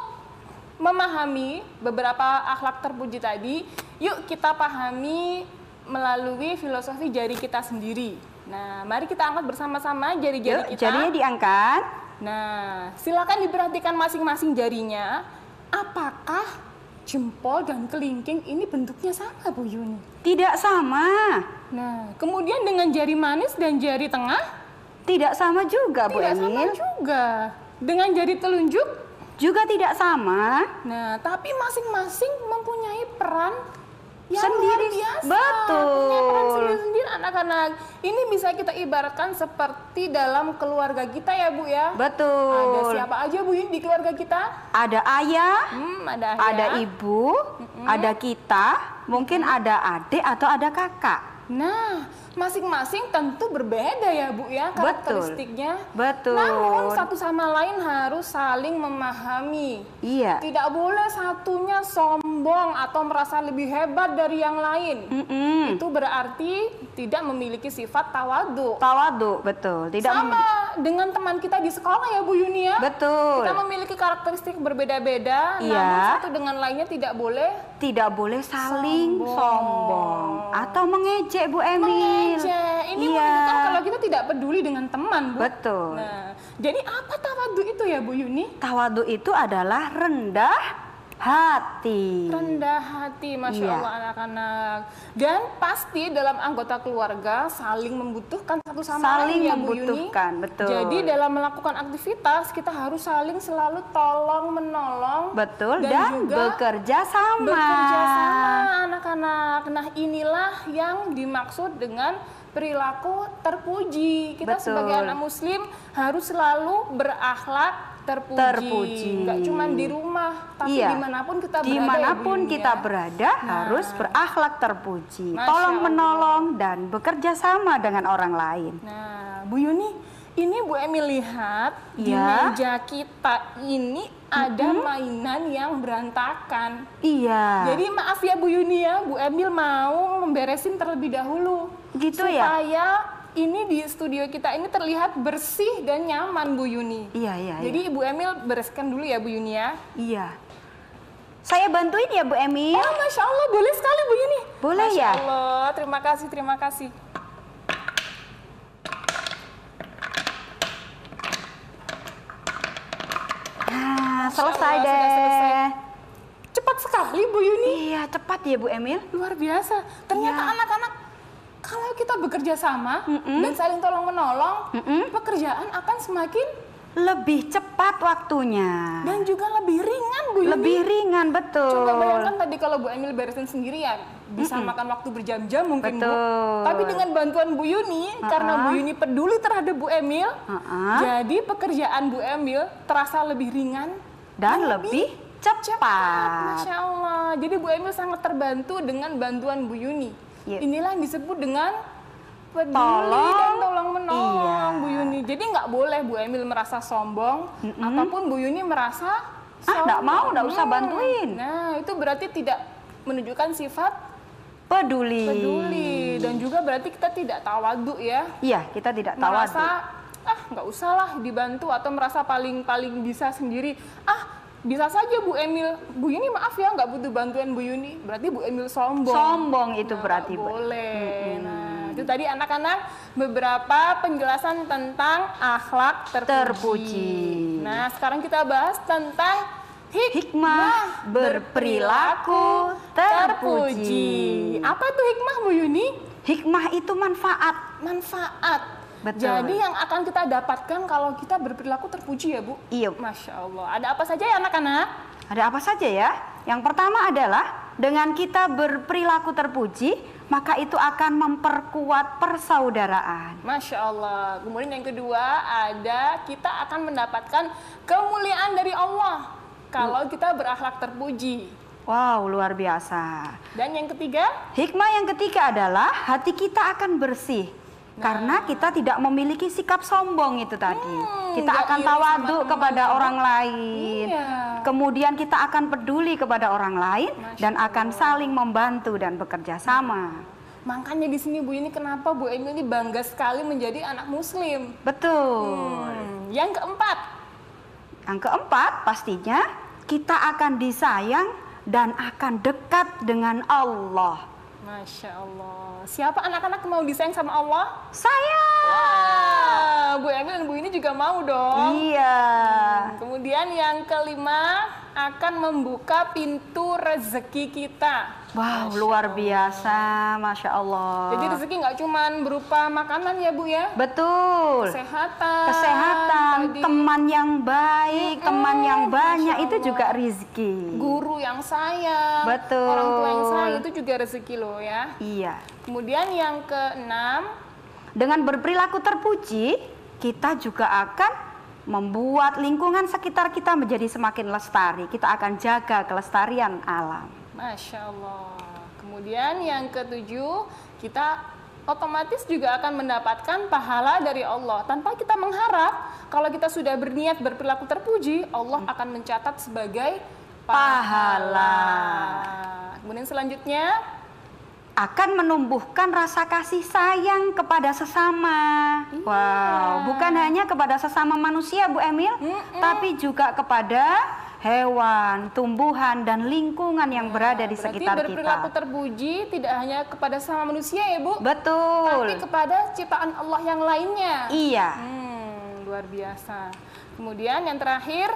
Speaker 1: memahami beberapa akhlak terpuji tadi, yuk kita pahami melalui filosofi jari kita sendiri. Nah, mari kita angkat bersama-sama jari-jari
Speaker 2: Yuk,
Speaker 1: kita.
Speaker 2: jarinya diangkat.
Speaker 1: Nah, silakan diperhatikan masing-masing jarinya. Apakah jempol dan kelingking ini bentuknya sama, Bu Yuni?
Speaker 2: Tidak sama.
Speaker 1: Nah, kemudian dengan jari manis dan jari tengah?
Speaker 2: Tidak sama juga Bu
Speaker 1: Tidak sama
Speaker 2: Emil.
Speaker 1: juga. Dengan jari telunjuk?
Speaker 2: Juga tidak sama.
Speaker 1: Nah, tapi masing-masing mempunyai peran yang
Speaker 2: Sendiri.
Speaker 1: luar biasa.
Speaker 2: Betul.
Speaker 1: Punya peran sendiri-sendiri anak-anak. Ini bisa kita ibaratkan seperti dalam keluarga kita ya Bu ya.
Speaker 2: Betul.
Speaker 1: Ada siapa aja Bu Yuni di keluarga kita?
Speaker 2: Ada ayah,
Speaker 1: Ada ayah.
Speaker 2: ada ibu, ada kita, mungkin ada adik atau ada kakak.
Speaker 1: Nah, masing-masing tentu berbeda ya Bu ya karakteristiknya.
Speaker 2: Betul.
Speaker 1: Namun satu sama lain harus saling memahami.
Speaker 2: Iya.
Speaker 1: Tidak boleh satunya sombong atau merasa lebih hebat dari yang lain. Itu berarti tidak memiliki sifat tawadhu.
Speaker 2: Tawadhu, betul. Tidak
Speaker 1: Sama dengan teman kita di sekolah ya Bu Yuni ya.
Speaker 2: Betul.
Speaker 1: Kita memiliki karakteristik berbeda-beda,
Speaker 2: Iya.
Speaker 1: namun satu dengan lainnya tidak boleh
Speaker 2: saling sombong atau mengejek Bu Emil.
Speaker 1: mengejek. Ini
Speaker 2: Iya.
Speaker 1: menunjukkan kalau kita tidak peduli dengan teman, Bu.
Speaker 2: Betul.
Speaker 1: Nah, jadi apa tawadhu itu ya, Bu Yuni?
Speaker 2: Tawadhu itu adalah rendah hati.
Speaker 1: Rendah hati, Masya
Speaker 2: Iya.
Speaker 1: Allah anak-anak. Dan pasti dalam anggota keluarga saling membutuhkan satu sama
Speaker 2: Saling
Speaker 1: lain ya, Bu
Speaker 2: membutuhkan,
Speaker 1: Yuni.
Speaker 2: betul.
Speaker 1: Jadi dalam melakukan aktivitas kita harus saling selalu tolong menolong.
Speaker 2: Betul, dan
Speaker 1: juga
Speaker 2: bekerja sama.
Speaker 1: bekerja sama anak-anak. Nah, inilah yang dimaksud dengan perilaku terpuji. Kita
Speaker 2: Betul.
Speaker 1: sebagai anak muslim harus selalu berakhlak terpuji. Nggak cuma di rumah, tapi
Speaker 2: Iya.
Speaker 1: dimanapun kita berada.
Speaker 2: Dimanapun
Speaker 1: ya, Bu Yuni,
Speaker 2: kita
Speaker 1: ya.
Speaker 2: berada harus berakhlak terpuji,
Speaker 1: Masya
Speaker 2: tolong
Speaker 1: Allah.
Speaker 2: menolong dan bekerja sama dengan orang lain.
Speaker 1: Nah, Bu Yuni, ini Bu Emil lihat di
Speaker 2: Iya.
Speaker 1: meja kita ini ada mainan yang berantakan.
Speaker 2: Iya.
Speaker 1: Jadi maaf ya Bu Yuni ya, Bu Emil mau memberesin terlebih dahulu.
Speaker 2: Gitu ya?
Speaker 1: Supaya ini di studio kita ini terlihat bersih dan nyaman Bu Yuni.
Speaker 2: Iya, iya,
Speaker 1: Jadi Ibu Emil bereskan dulu ya Bu Yuni ya.
Speaker 2: Iya. Saya bantuin ya Bu Emil.
Speaker 1: Oh, Masya Allah, boleh sekali Bu Yuni.
Speaker 2: Boleh
Speaker 1: Masya
Speaker 2: ya?
Speaker 1: Allah, terima kasih, terima kasih.
Speaker 2: selesai
Speaker 1: Allah,
Speaker 2: deh.
Speaker 1: sudah selesai. Cepat sekali Bu Yuni.
Speaker 2: Iya, cepat ya Bu Emil.
Speaker 1: Luar biasa. Ternyata
Speaker 2: Iya.
Speaker 1: anak-anak kalau kita bekerja sama dan saling tolong menolong, pekerjaan akan semakin
Speaker 2: Lebih cepat waktunya.
Speaker 1: dan juga lebih ringan Bu Yuni.
Speaker 2: Lebih ringan, betul.
Speaker 1: Coba bayangkan tadi kalau Bu Emil beresin sendirian, bisa makan waktu berjam-jam mungkin Bu.
Speaker 2: Betul.
Speaker 1: Tapi dengan bantuan Bu Yuni, karena Bu Yuni peduli terhadap Bu Emil, jadi pekerjaan Bu Emil terasa lebih ringan
Speaker 2: Dan lebih cepat.
Speaker 1: Masya Allah. Jadi Bu Emil sangat terbantu dengan bantuan Bu Yuni.
Speaker 2: Iya.
Speaker 1: Inilah yang disebut dengan peduli
Speaker 2: Tolong.
Speaker 1: dan tolong menolong
Speaker 2: Iya.
Speaker 1: Bu Yuni. Jadi nggak boleh Bu Emil merasa sombong ataupun Bu Yuni merasa
Speaker 2: nggak mau, nggak usah bantuin.
Speaker 1: Nah, itu berarti tidak menunjukkan sifat peduli dan juga berarti kita tidak tawadu ya.
Speaker 2: Iya, kita tidak tawadu.
Speaker 1: Merasa nggak usah lah dibantu atau merasa paling bisa sendiri. Bisa saja Bu Emil, Bu Yuni maaf ya nggak butuh bantuan Bu Yuni, berarti Bu Emil sombong.
Speaker 2: Sombong itu berarti, Bu.
Speaker 1: Boleh. Nah, itu tadi anak-anak beberapa penjelasan tentang akhlak terpuji. Nah, sekarang kita bahas tentang
Speaker 2: Hikmah berperilaku terpuji.
Speaker 1: Apa tuh hikmah Bu Yuni?
Speaker 2: Hikmah itu manfaat.
Speaker 1: Manfaat.
Speaker 2: Betul.
Speaker 1: Jadi yang akan kita dapatkan kalau kita berperilaku terpuji ya Bu?
Speaker 2: Iya.
Speaker 1: Masya Allah. Ada apa saja ya anak-anak?
Speaker 2: Ada apa saja ya? Yang pertama adalah dengan kita berperilaku terpuji, maka itu akan memperkuat persaudaraan.
Speaker 1: Masya Allah. Kemudian yang kedua ada kita akan mendapatkan kemuliaan dari Allah kalau kita berakhlak terpuji.
Speaker 2: Wow, luar biasa.
Speaker 1: Dan yang ketiga?
Speaker 2: Hikmah yang ketiga adalah hati kita akan bersih. Karena kita tidak memiliki sikap sombong itu tadi. Kita
Speaker 1: nggak
Speaker 2: akan
Speaker 1: iri
Speaker 2: tawadu
Speaker 1: sama teman.
Speaker 2: kepada orang lain.
Speaker 1: Iya.
Speaker 2: Kemudian kita akan peduli kepada orang lain dan akan saling membantu dan bekerja sama.
Speaker 1: Makanya di sini Bu ini kenapa Bu Emil ini bangga sekali menjadi anak muslim.
Speaker 2: Betul.
Speaker 1: Yang keempat.
Speaker 2: Yang keempat pastinya kita akan disayang dan akan dekat dengan Allah.
Speaker 1: Masya Allah. Siapa anak-anak mau disayang sama Allah?
Speaker 2: Saya.
Speaker 1: Bu Emil dan Bu ini juga mau dong.
Speaker 2: Iya.
Speaker 1: Kemudian yang kelima akan membuka pintu rezeki kita.
Speaker 2: Wow, luar biasa, Masya Allah.
Speaker 1: Jadi rezeki nggak cuma berupa makanan ya Bu ya?
Speaker 2: Betul. Kesehatan,
Speaker 1: tadi
Speaker 2: teman yang baik, teman yang banyak
Speaker 1: Masya
Speaker 2: itu
Speaker 1: Allah.
Speaker 2: juga rezeki.
Speaker 1: Guru yang sayang,
Speaker 2: Betul.
Speaker 1: orang tua yang sayang itu juga rezeki loh ya.
Speaker 2: Iya.
Speaker 1: Kemudian yang keenam,
Speaker 2: Dengan berperilaku terpuji, kita juga akan membuat lingkungan sekitar kita menjadi semakin lestari. Kita akan jaga kelestarian alam.
Speaker 1: Masya Allah. Kemudian yang ketujuh, kita otomatis juga akan mendapatkan pahala dari Allah. Tanpa kita mengharap, kalau kita sudah berniat berperilaku terpuji, Allah akan mencatat sebagai pahala. Kemudian selanjutnya,
Speaker 2: Akan menumbuhkan rasa kasih sayang kepada sesama. Wow, bukan hanya kepada sesama manusia Bu Emil, tapi juga kepada hewan, tumbuhan, dan lingkungan yang berada di
Speaker 1: berarti
Speaker 2: sekitar
Speaker 1: berperilaku
Speaker 2: kita.
Speaker 1: terpuji tidak hanya kepada sama manusia ya Bu, tapi
Speaker 2: Betul.
Speaker 1: kepada ciptaan Allah yang lainnya.
Speaker 2: Iya.
Speaker 1: Luar biasa. Kemudian yang terakhir,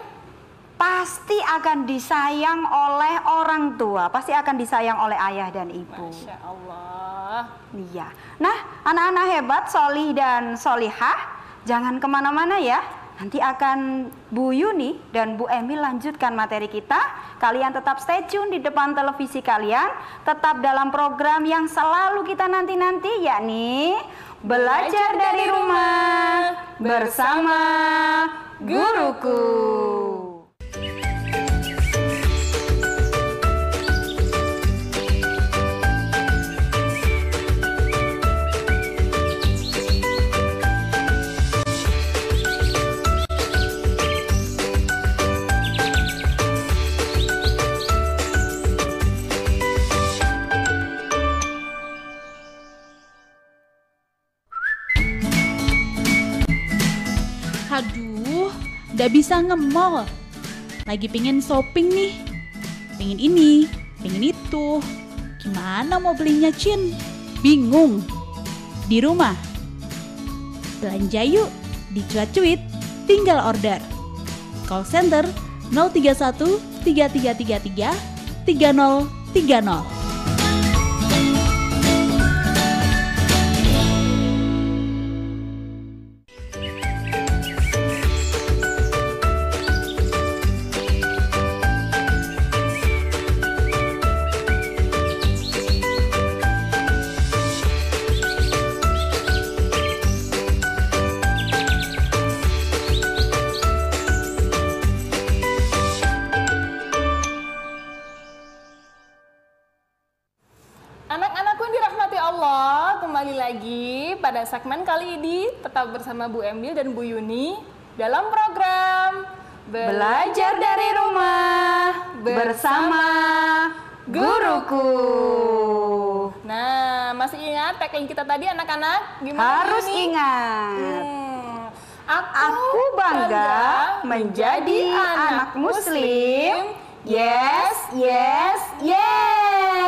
Speaker 2: Pasti akan disayang oleh orang tua, pasti akan disayang oleh ayah dan ibu.
Speaker 1: Masya Allah.
Speaker 2: Iya. Nah, anak-anak hebat, solih dan solihah, jangan kemana-mana ya. Nanti akan Bu Yuni dan Bu Emil lanjutkan materi kita. Kalian tetap stay tune di depan televisi kalian, tetap dalam program yang selalu kita nanti-nanti, yakni Belajar dari Rumah bersama Guruku.
Speaker 3: Aduh, nggak bisa nge-mall. Lagi pengen shopping nih. Pengen ini, pengen itu. Gimana mau belinya, Cin? Bingung. Di rumah. Belanja yuk, di Cuat-Cuit, tinggal order. Call center 031 3333 3030.
Speaker 1: Anak-anakku yang dirahmati Allah, kembali lagi pada segmen kali ini tetap bersama Bu Emil dan Bu Yuni dalam program
Speaker 2: Belajar dari rumah bersama guruku.
Speaker 1: Nah, masih ingat tagline kita tadi anak-anak? Gimana
Speaker 2: Harus
Speaker 1: Yuni?
Speaker 2: ingat.
Speaker 1: Aku
Speaker 2: bangga menjadi anak muslim. Yes, yes, yes.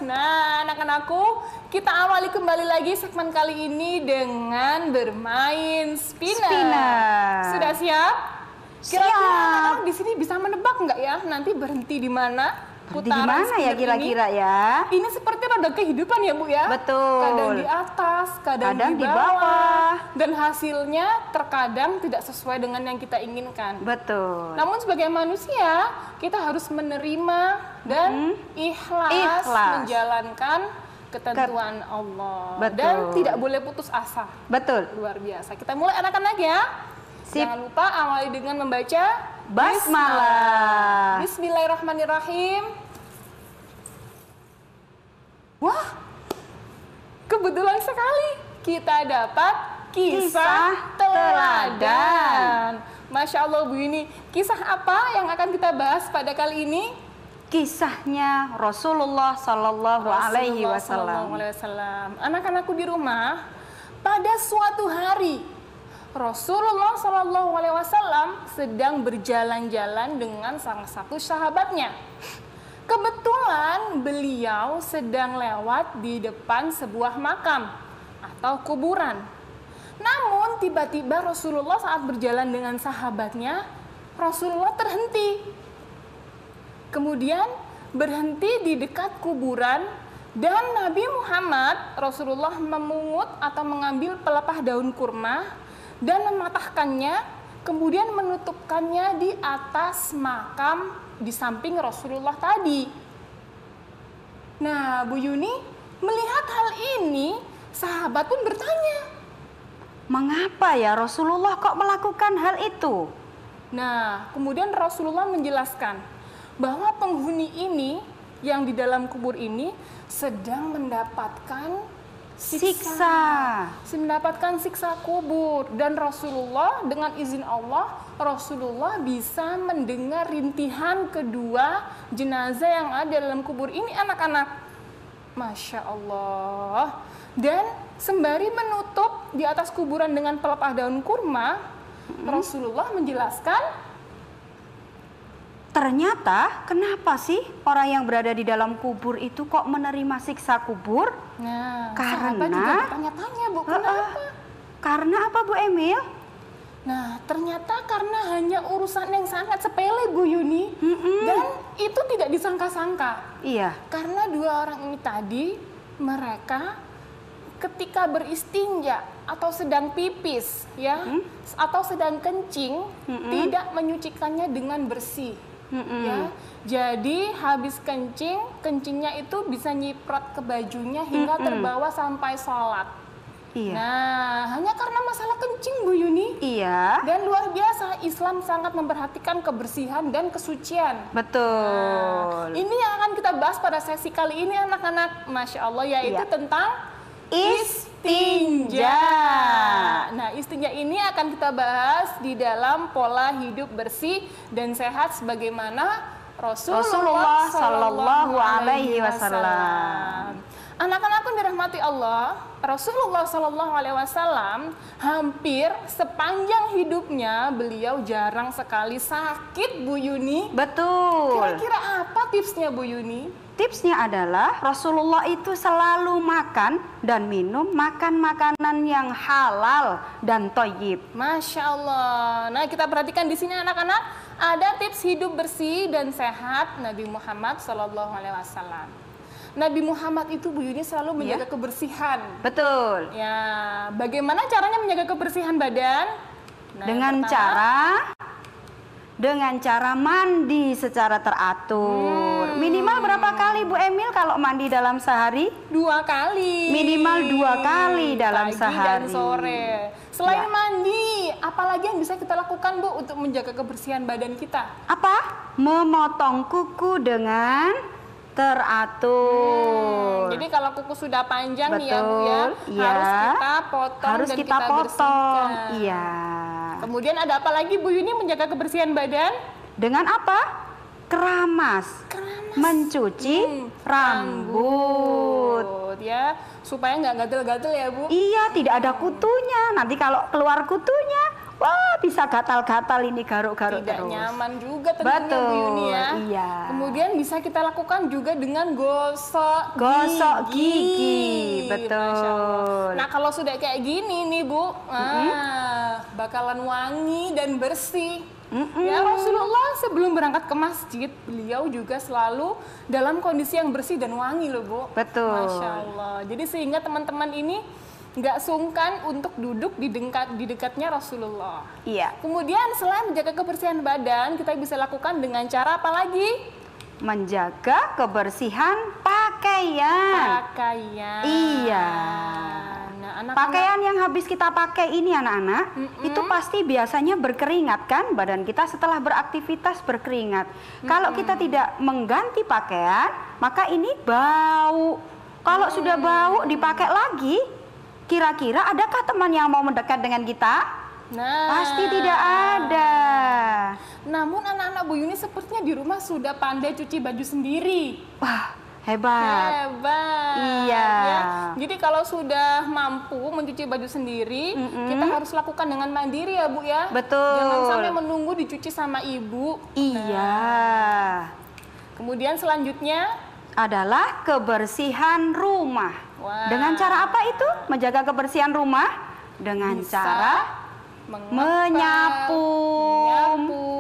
Speaker 1: Nah, anak-anakku, kita awali kembali lagi segmen kali ini dengan bermain spinner. Sudah siap? Kira-kira anak-anak di sini bisa menebak nggak ya? Nanti berhenti di mana?
Speaker 2: Di mana ya kira-kira ya?
Speaker 1: Ini seperti roda kehidupan ya Bu ya?
Speaker 2: Betul.
Speaker 1: Kadang di atas, kadang di bawah. Dan hasilnya terkadang tidak sesuai dengan yang kita inginkan.
Speaker 2: Betul.
Speaker 1: Namun sebagai manusia, kita harus menerima dan ikhlas menjalankan ketentuan Allah.
Speaker 2: Betul.
Speaker 1: Dan tidak boleh putus asa.
Speaker 2: Betul.
Speaker 1: Luar biasa. Kita mulai anak-anak ya.
Speaker 2: Sip.
Speaker 1: Jangan lupa awali dengan membaca
Speaker 2: basmalah.
Speaker 1: Bismillahirrahmanirrahim. Wah, kebetulan sekali kita dapat kisah teladan. Masya Allah Bu Yuni, kisah apa yang akan kita bahas pada kali ini?
Speaker 2: Kisahnya Rasulullah Sallallahu Alaihi
Speaker 1: Rasulullah
Speaker 2: Wasallam.
Speaker 1: SAW. Anak-anakku di rumah, pada suatu hari Rasulullah Sallallahu Alaihi Wasallam sedang berjalan-jalan dengan salah satu sahabatnya. Kebetulan beliau sedang lewat di depan sebuah makam atau kuburan. Namun tiba-tiba Rasulullah saat berjalan dengan sahabatnya, Rasulullah terhenti. Kemudian berhenti di dekat kuburan dan Nabi Muhammad Rasulullah memungut atau mengambil pelepah daun kurma dan mematahkannya, kemudian menutupkannya di atas makam di samping Rasulullah tadi. Nah, Bu Yuni melihat hal ini, sahabat pun bertanya,
Speaker 2: mengapa ya Rasulullah kok melakukan hal itu?
Speaker 1: Nah, kemudian Rasulullah menjelaskan bahwa penghuni ini yang di dalam kubur ini sedang mendapatkan mendapatkan siksa kubur, dan Rasulullah dengan izin Allah, Rasulullah bisa mendengar rintihan kedua jenazah yang ada dalam kubur ini anak-anak. Masya Allah. Dan sembari menutup di atas kuburan dengan pelepah daun kurma, Rasulullah menjelaskan,
Speaker 2: ternyata kenapa sih orang yang berada di dalam kubur itu kok menerima siksa kubur?
Speaker 1: Nah,
Speaker 2: karena
Speaker 1: sahabat juga bertanya-tanya, Bu, kenapa?
Speaker 2: Karena apa Bu Emil?
Speaker 1: Nah, ternyata karena hanya urusan yang sangat sepele Bu Yuni, dan itu tidak disangka-sangka.
Speaker 2: Iya.
Speaker 1: Karena dua orang ini tadi, mereka ketika beristinja atau sedang pipis, ya, atau sedang kencing, tidak menyucikannya dengan bersih. Ya, jadi habis kencingnya itu bisa nyiprat ke bajunya hingga terbawa sampai sholat.
Speaker 2: Iya.
Speaker 1: Nah, hanya karena masalah kencing Bu Yuni.
Speaker 2: Iya.
Speaker 1: Dan luar biasa, Islam sangat memperhatikan kebersihan dan kesucian.
Speaker 2: Betul.
Speaker 1: Nah, ini yang akan kita bahas pada sesi kali ini anak-anak, Masya Allah, yaitu tentang istinja. Nah, istinja ini akan kita bahas di dalam pola hidup bersih dan sehat sebagaimana Rasulullah Sallallahu Alaihi Wasallam. Anak-anak yang dirahmati Allah, Rasulullah Sallallahu Alaihi Wasallam hampir sepanjang hidupnya beliau jarang sekali sakit Bu Yuni.
Speaker 2: Betul.
Speaker 1: Kira-kira apa tipsnya Bu Yuni?
Speaker 2: tipsnya adalah Rasulullah itu selalu makan dan minum makanan yang halal dan thayyib.
Speaker 1: Masya Allah. Nah, kita perhatikan di sini anak-anak, ada tips hidup bersih dan sehat Nabi Muhammad SAW. Nabi Muhammad itu Bu Yuni selalu menjaga kebersihan.
Speaker 2: Betul.
Speaker 1: Ya, bagaimana caranya menjaga kebersihan badan? Nah,
Speaker 2: dengan cara mandi secara teratur. Minimal berapa kali Bu Emil kalau mandi dalam sehari?
Speaker 1: 2 kali.
Speaker 2: Minimal 2 kali dalam
Speaker 1: pagi
Speaker 2: sehari.
Speaker 1: dan sore. Selain
Speaker 2: Ya.
Speaker 1: mandi, apalagi yang bisa kita lakukan Bu untuk menjaga kebersihan badan kita?
Speaker 2: Apa? Memotong kuku dengan teratur.
Speaker 1: Jadi kalau kuku sudah panjang nih ya Bu ya,
Speaker 2: Iya.
Speaker 1: harus kita potong
Speaker 2: Harus
Speaker 1: dan
Speaker 2: kita potong.
Speaker 1: bersihkan.
Speaker 2: Iya.
Speaker 1: Kemudian ada apa lagi Bu Yuni menjaga kebersihan badan?
Speaker 2: Dengan apa? Keramas. Mencuci rambut.
Speaker 1: Ya, supaya nggak gatel-gatel ya Bu.
Speaker 2: Iya, tidak ada kutunya. Nanti kalau keluar kutunya, wah bisa gatal-gatal ini, garuk-garuk
Speaker 1: Tidak
Speaker 2: terus.
Speaker 1: nyaman juga tentunya Bu Yuni ya.
Speaker 2: Iya.
Speaker 1: Kemudian bisa kita lakukan juga dengan gosok
Speaker 2: gigi. Betul.
Speaker 1: Masya Allah. Nah, kalau sudah kayak gini nih Bu, bakalan wangi dan bersih. Ya, Rasulullah sebelum berangkat ke masjid, beliau juga selalu dalam kondisi yang bersih dan wangi loh Bu.
Speaker 2: Betul.
Speaker 1: Masya Allah. Jadi sehingga teman-teman ini nggak sungkan untuk duduk di dekatnya Rasulullah.
Speaker 2: Iya.
Speaker 1: Kemudian selain menjaga kebersihan badan, kita bisa lakukan dengan cara apa lagi?
Speaker 2: Menjaga kebersihan pakaian.
Speaker 1: Pakaian.
Speaker 2: Iya.
Speaker 1: Nah, anak-anak,
Speaker 2: Pakaian yang habis kita pakai ini anak-anak, itu pasti biasanya berkeringat kan? Badan kita setelah beraktivitas berkeringat. Kalau kita tidak mengganti pakaian, maka ini bau. Kalau sudah bau dipakai lagi, kira-kira adakah teman yang mau mendekat dengan kita?
Speaker 1: Nah,
Speaker 2: Pasti tidak ada.
Speaker 1: namun anak-anak Bu Yuni sepertinya di rumah sudah pandai cuci baju sendiri.
Speaker 2: Wah, hebat.
Speaker 1: Hebat.
Speaker 2: Iya.
Speaker 1: Ya. Jadi kalau sudah mampu mencuci baju sendiri, kita harus lakukan dengan mandiri ya Bu ya.
Speaker 2: Betul.
Speaker 1: Jangan sampai menunggu dicuci sama ibu.
Speaker 2: Iya.
Speaker 1: Kemudian selanjutnya
Speaker 2: Adalah kebersihan rumah.
Speaker 1: Wah.
Speaker 2: Dengan cara apa itu? Menjaga kebersihan rumah? Dengan
Speaker 1: bisa
Speaker 2: cara menyapu,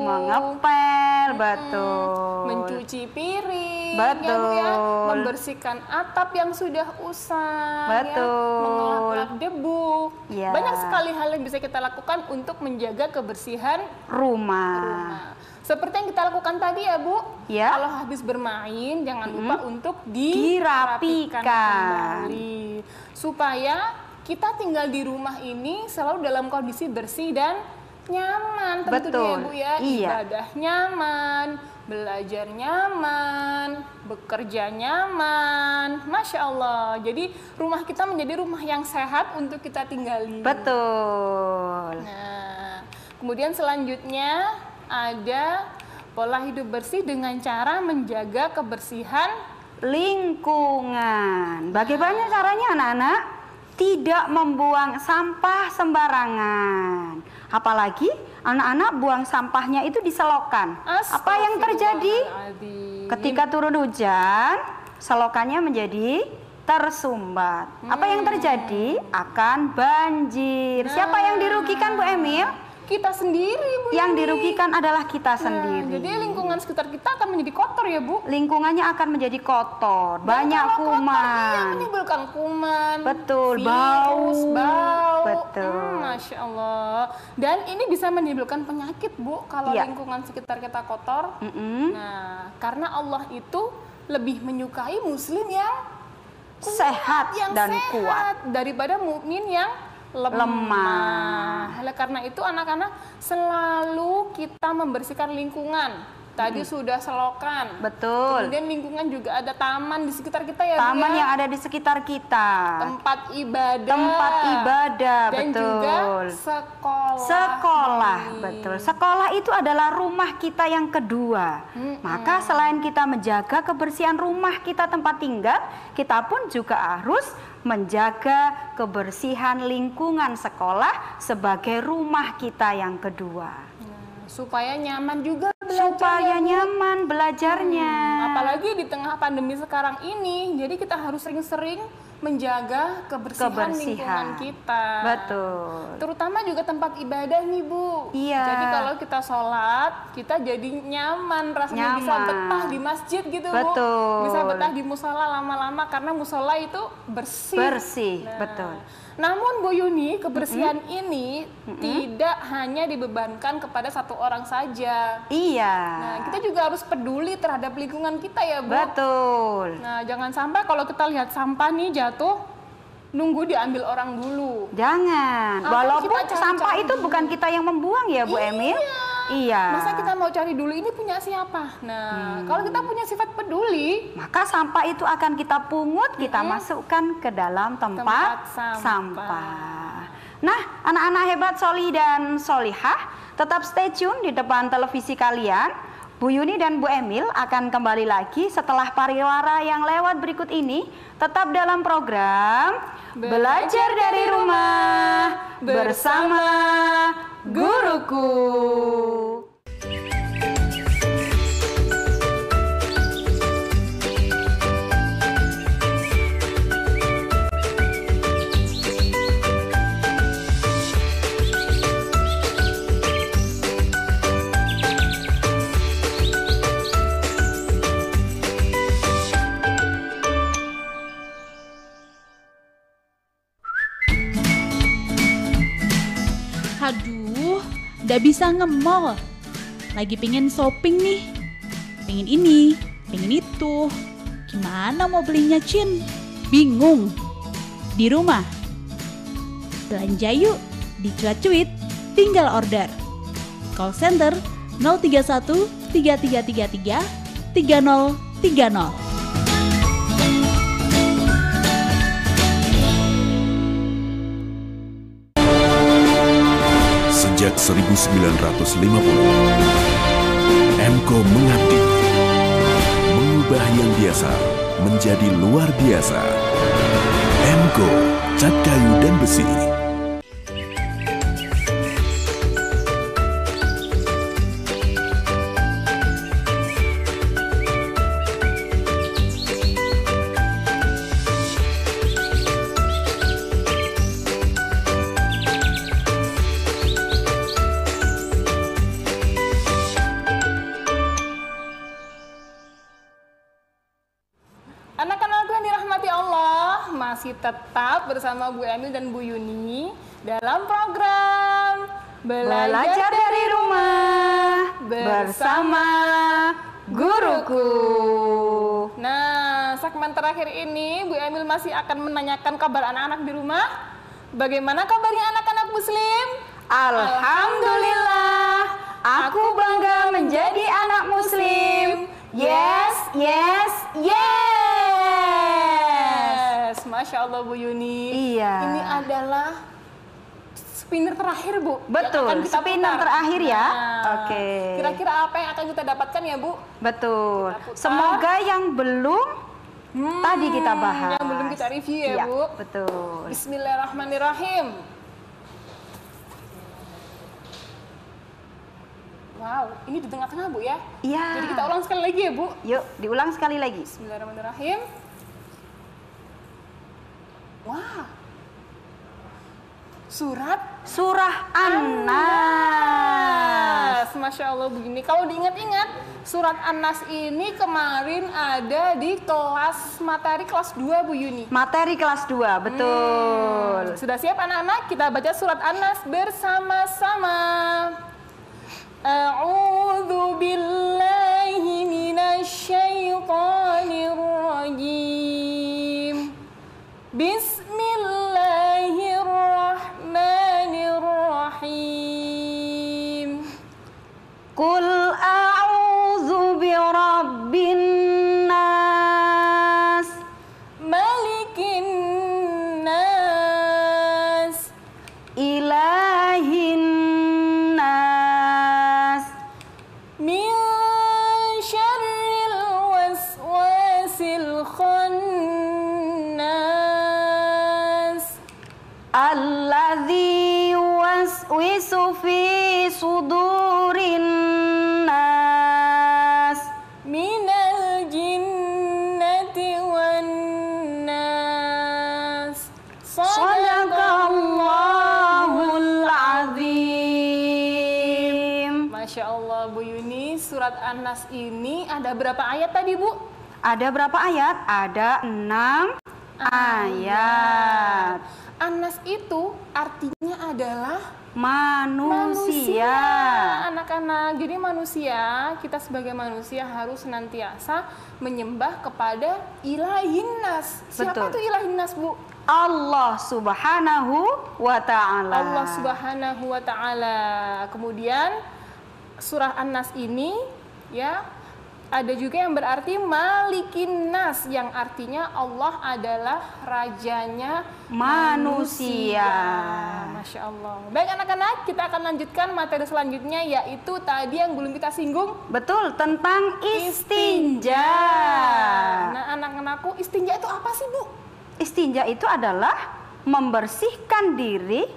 Speaker 2: mengepel, betul.
Speaker 1: mencuci piring,
Speaker 2: Betul.
Speaker 1: ya, membersihkan atap yang sudah usang,
Speaker 2: Betul.
Speaker 1: ya, mengelap-elap debu.
Speaker 2: Ya.
Speaker 1: Banyak sekali hal yang bisa kita lakukan untuk menjaga kebersihan
Speaker 2: Rumah.
Speaker 1: rumah. Seperti yang kita lakukan tadi ya Bu,
Speaker 2: Ya.
Speaker 1: kalau habis bermain jangan lupa untuk
Speaker 2: Dirapikan.
Speaker 1: kembali, supaya kita tinggal di rumah ini selalu dalam kondisi bersih dan nyaman tentunya
Speaker 2: Betul.
Speaker 1: ya Bu ya.
Speaker 2: Iya.
Speaker 1: Ibadah nyaman, belajar nyaman, bekerja nyaman, Masya Allah. Jadi rumah kita menjadi rumah yang sehat untuk kita tinggali.
Speaker 2: Betul.
Speaker 1: Nah, kemudian selanjutnya ada pola hidup bersih dengan cara menjaga kebersihan.
Speaker 2: Lingkungan. Bagaimana caranya anak-anak? Tidak membuang sampah sembarangan. Apalagi anak-anak buang sampahnya itu di selokan. Apa yang terjadi?
Speaker 1: Astagfirullahaladzim.
Speaker 2: Ketika turun hujan, selokannya menjadi tersumbat. Apa yang terjadi? Akan banjir. Siapa yang dirugikan Bu Emil?
Speaker 1: Kita sendiri Bu.
Speaker 2: Yang
Speaker 1: Yuni.
Speaker 2: dirugikan adalah
Speaker 1: Nah,
Speaker 2: kita sendiri.
Speaker 1: jadi lingkungan sekitar kita akan menjadi kotor ya Bu.
Speaker 2: Lingkungannya akan menjadi kotor,
Speaker 1: Dan
Speaker 2: banyak
Speaker 1: kalau kotor, iya,
Speaker 2: kuman.
Speaker 1: menimbulkan kuman.
Speaker 2: Betul,
Speaker 1: virus, bau.
Speaker 2: Betul.
Speaker 1: Masya Allah. Dan ini bisa menimbulkan penyakit Bu kalau
Speaker 2: Iya.
Speaker 1: lingkungan sekitar kita kotor.
Speaker 2: Mm-mm.
Speaker 1: Nah, karena Allah itu lebih menyukai muslim yang kuat,
Speaker 2: Sehat
Speaker 1: yang
Speaker 2: dan
Speaker 1: sehat,
Speaker 2: kuat.
Speaker 1: daripada mukmin yang lemah. Oleh karena itu anak-anak selalu kita membersihkan lingkungan. Tadi sudah selokan.
Speaker 2: Betul.
Speaker 1: Kemudian lingkungan juga ada taman di sekitar kita ya Bu,
Speaker 2: Taman
Speaker 1: ya?
Speaker 2: yang ada di sekitar kita.
Speaker 1: Tempat ibadah.
Speaker 2: Tempat ibadah,
Speaker 1: Dan
Speaker 2: betul.
Speaker 1: juga sekolah.
Speaker 2: Sekolah,
Speaker 1: Nih.
Speaker 2: betul. Sekolah itu adalah rumah kita yang kedua. Maka selain kita menjaga kebersihan rumah kita tempat tinggal, kita pun juga harus menjaga kebersihan lingkungan sekolah sebagai rumah kita yang kedua.
Speaker 1: Supaya nyaman juga Bu
Speaker 2: supaya nyaman belajarnya.
Speaker 1: Apalagi di tengah pandemi sekarang ini, jadi kita harus sering-sering menjaga kebersihan lingkungan kita.
Speaker 2: Betul.
Speaker 1: Terutama juga tempat ibadah nih Bu.
Speaker 2: Iya.
Speaker 1: Jadi kalau kita sholat, kita jadi nyaman, rasanya bisa betah di masjid gitu Bu.
Speaker 2: Betul.
Speaker 1: Bisa betah di musola lama-lama karena musola itu bersih.
Speaker 2: Bersih,
Speaker 1: Nah,
Speaker 2: betul.
Speaker 1: namun Bu Yuni, kebersihan ini tidak hanya dibebankan kepada satu orang saja.
Speaker 2: Iya.
Speaker 1: Nah, kita juga harus peduli terhadap lingkungan kita ya Bu.
Speaker 2: Betul.
Speaker 1: Nah, jangan sampai kalau kita lihat sampah nih jatuh, nunggu diambil orang dulu.
Speaker 2: Jangan.
Speaker 1: Atau
Speaker 2: Walaupun
Speaker 1: kita cari-cari
Speaker 2: sampah itu
Speaker 1: dulu.
Speaker 2: bukan kita yang membuang ya Bu Emil. Iya.
Speaker 1: Masa kita mau cari dulu ini punya siapa? Nah, kalau kita punya sifat peduli,
Speaker 2: maka sampah itu akan kita pungut, kita masukkan ke dalam tempat sampah. Nah, anak-anak hebat Soli dan Solihah, tetap stay tune di depan televisi kalian. Bu Yuni dan Bu Emil akan kembali lagi setelah pariwara yang lewat berikut ini. Tetap dalam program Belajar dari Rumah bersama Guruku.
Speaker 3: Aduh, udah bisa nge-mall. Lagi pengen shopping nih. Pengen ini, pengen itu. Gimana mau belinya, Cin? Bingung. Di rumah. Belanja yuk di Cuit-Cuit, tinggal order. Call center 031 3333 3030.
Speaker 4: Sejak 1950, Emco mengabdi, mengubah yang biasa menjadi luar biasa. Emco, cat kayu dan besi.
Speaker 1: anak-anakku yang dirahmati Allah, masih tetap bersama Bu Emil dan Bu Yuni dalam program
Speaker 2: Belajar dari Rumah bersama Guruku.
Speaker 1: Nah, segmen terakhir ini Bu Emil masih akan menanyakan kabar anak-anak di rumah. Bagaimana kabarnya anak-anak Muslim?
Speaker 2: Alhamdulillah, aku bangga menjadi anak Muslim. Yes, yes, yes.
Speaker 1: Masya Allah Bu Yuni.
Speaker 2: Iya.
Speaker 1: Ini adalah spinner terakhir Bu.
Speaker 2: Betul,
Speaker 1: yang akan kita
Speaker 2: spinner
Speaker 1: putar.
Speaker 2: terakhir ya.
Speaker 1: Nah,
Speaker 2: Oke.
Speaker 1: Kira-kira apa yang akan kita dapatkan ya Bu?
Speaker 2: Betul.
Speaker 1: Kita putar.
Speaker 2: Semoga yang belum tadi kita bahas.
Speaker 1: Yang belum kita review ya
Speaker 2: Iya,
Speaker 1: Bu.
Speaker 2: betul.
Speaker 1: Bismillahirrahmanirrahim. Wow, ini di tengah-tengah Bu ya.
Speaker 2: Iya.
Speaker 1: Jadi kita ulang sekali lagi ya Bu.
Speaker 2: Yuk, diulang sekali lagi.
Speaker 1: Bismillahirrahmanirrahim. Wah. Surah
Speaker 2: An-Nas.
Speaker 1: Masya Allah begini. Kalau diingat-ingat, surat An-Nas ini kemarin ada di kelas materi kelas 2 Bu Yuni.
Speaker 2: Materi kelas 2, betul.
Speaker 1: Sudah siap anak-anak? Kita baca surat An-Nas bersama-sama. A'udzu billahi minasyaitonir rajim. Bismillahirrahmanirrahim.
Speaker 2: Qul a'udzu birabbin nas,
Speaker 1: Malikin nas,
Speaker 2: ilahin nas,
Speaker 1: min syarril waswasil khannas,
Speaker 2: alladzi yuwaswisu fi sudurin nas
Speaker 1: minal jinnati wan nas.
Speaker 2: Shadaqallahul azim.
Speaker 1: Masya Allah Bu Yuni, surat An-Nas ini ada berapa ayat tadi Bu?
Speaker 2: Ada berapa ayat? Ada 6 ayat.
Speaker 1: An-Nas itu artinya adalah
Speaker 2: Manusia.
Speaker 1: Anak-anak. Jadi manusia, kita sebagai manusia harus senantiasa menyembah kepada Ilahin Nas. Siapa
Speaker 2: Betul.
Speaker 1: tuh Ilahin Nas Bu?
Speaker 2: Allah Subhanahu wa ta'ala.
Speaker 1: Allah Subhanahu wa ta'ala. Kemudian surah An-Nas ini ya ada juga yang berarti Malikin Nas, yang artinya Allah adalah rajanya manusia. Masya Allah. Baik anak-anak, kita akan lanjutkan materi selanjutnya, yaitu tadi yang belum kita singgung.
Speaker 2: Betul, tentang istinja.
Speaker 1: Nah anak-anakku, istinja itu apa sih Bu?
Speaker 2: Istinja itu adalah membersihkan diri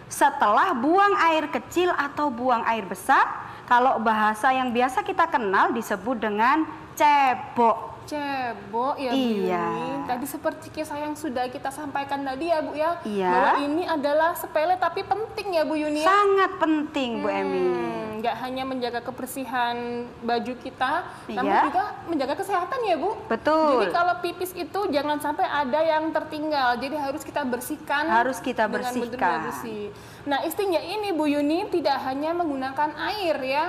Speaker 2: setelah buang air kecil atau buang air besar. Kalau bahasa yang biasa kita kenal disebut dengan cebok.
Speaker 1: Cebok ya Bu
Speaker 2: Iya.
Speaker 1: Yuni. Tadi seperti kisah yang sudah kita sampaikan tadi ya Bu ya.
Speaker 2: Iya.
Speaker 1: Bahwa ini adalah sepele tapi penting ya Bu Yuni.
Speaker 2: Sangat penting Bu Emi.
Speaker 1: Nggak hanya menjaga kebersihan baju kita, namun
Speaker 2: Iya.
Speaker 1: juga menjaga kesehatan ya Bu.
Speaker 2: Betul.
Speaker 1: Jadi kalau pipis itu jangan sampai ada yang tertinggal. Jadi harus kita bersihkan.
Speaker 2: Harus kita
Speaker 1: dengan
Speaker 2: bersihkan.
Speaker 1: benar-benar bersih. Nah istinja ini Bu Yuni tidak hanya menggunakan air ya.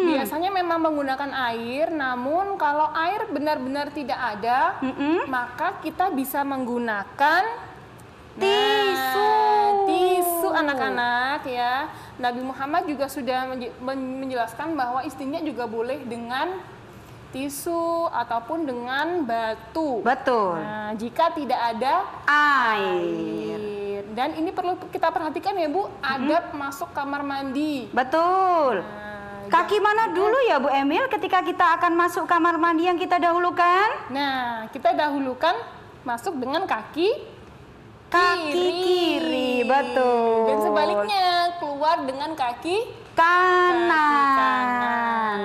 Speaker 1: Biasanya memang menggunakan air, namun kalau air benar-benar tidak ada, maka kita bisa menggunakan tisu anak-anak ya. Nabi Muhammad juga sudah menjelaskan bahwa istinja juga boleh dengan tisu ataupun dengan batu.
Speaker 2: Betul.
Speaker 1: Nah, jika tidak ada
Speaker 2: Air.
Speaker 1: dan ini perlu kita perhatikan ya Bu, adab masuk kamar mandi.
Speaker 2: Betul. Kaki mana dulu ya Bu Emil ketika kita akan masuk kamar mandi yang kita dahulukan?
Speaker 1: Nah, kita dahulukan masuk dengan kaki
Speaker 2: Kiri, betul.
Speaker 1: Dan sebaliknya keluar dengan kaki
Speaker 2: kanan.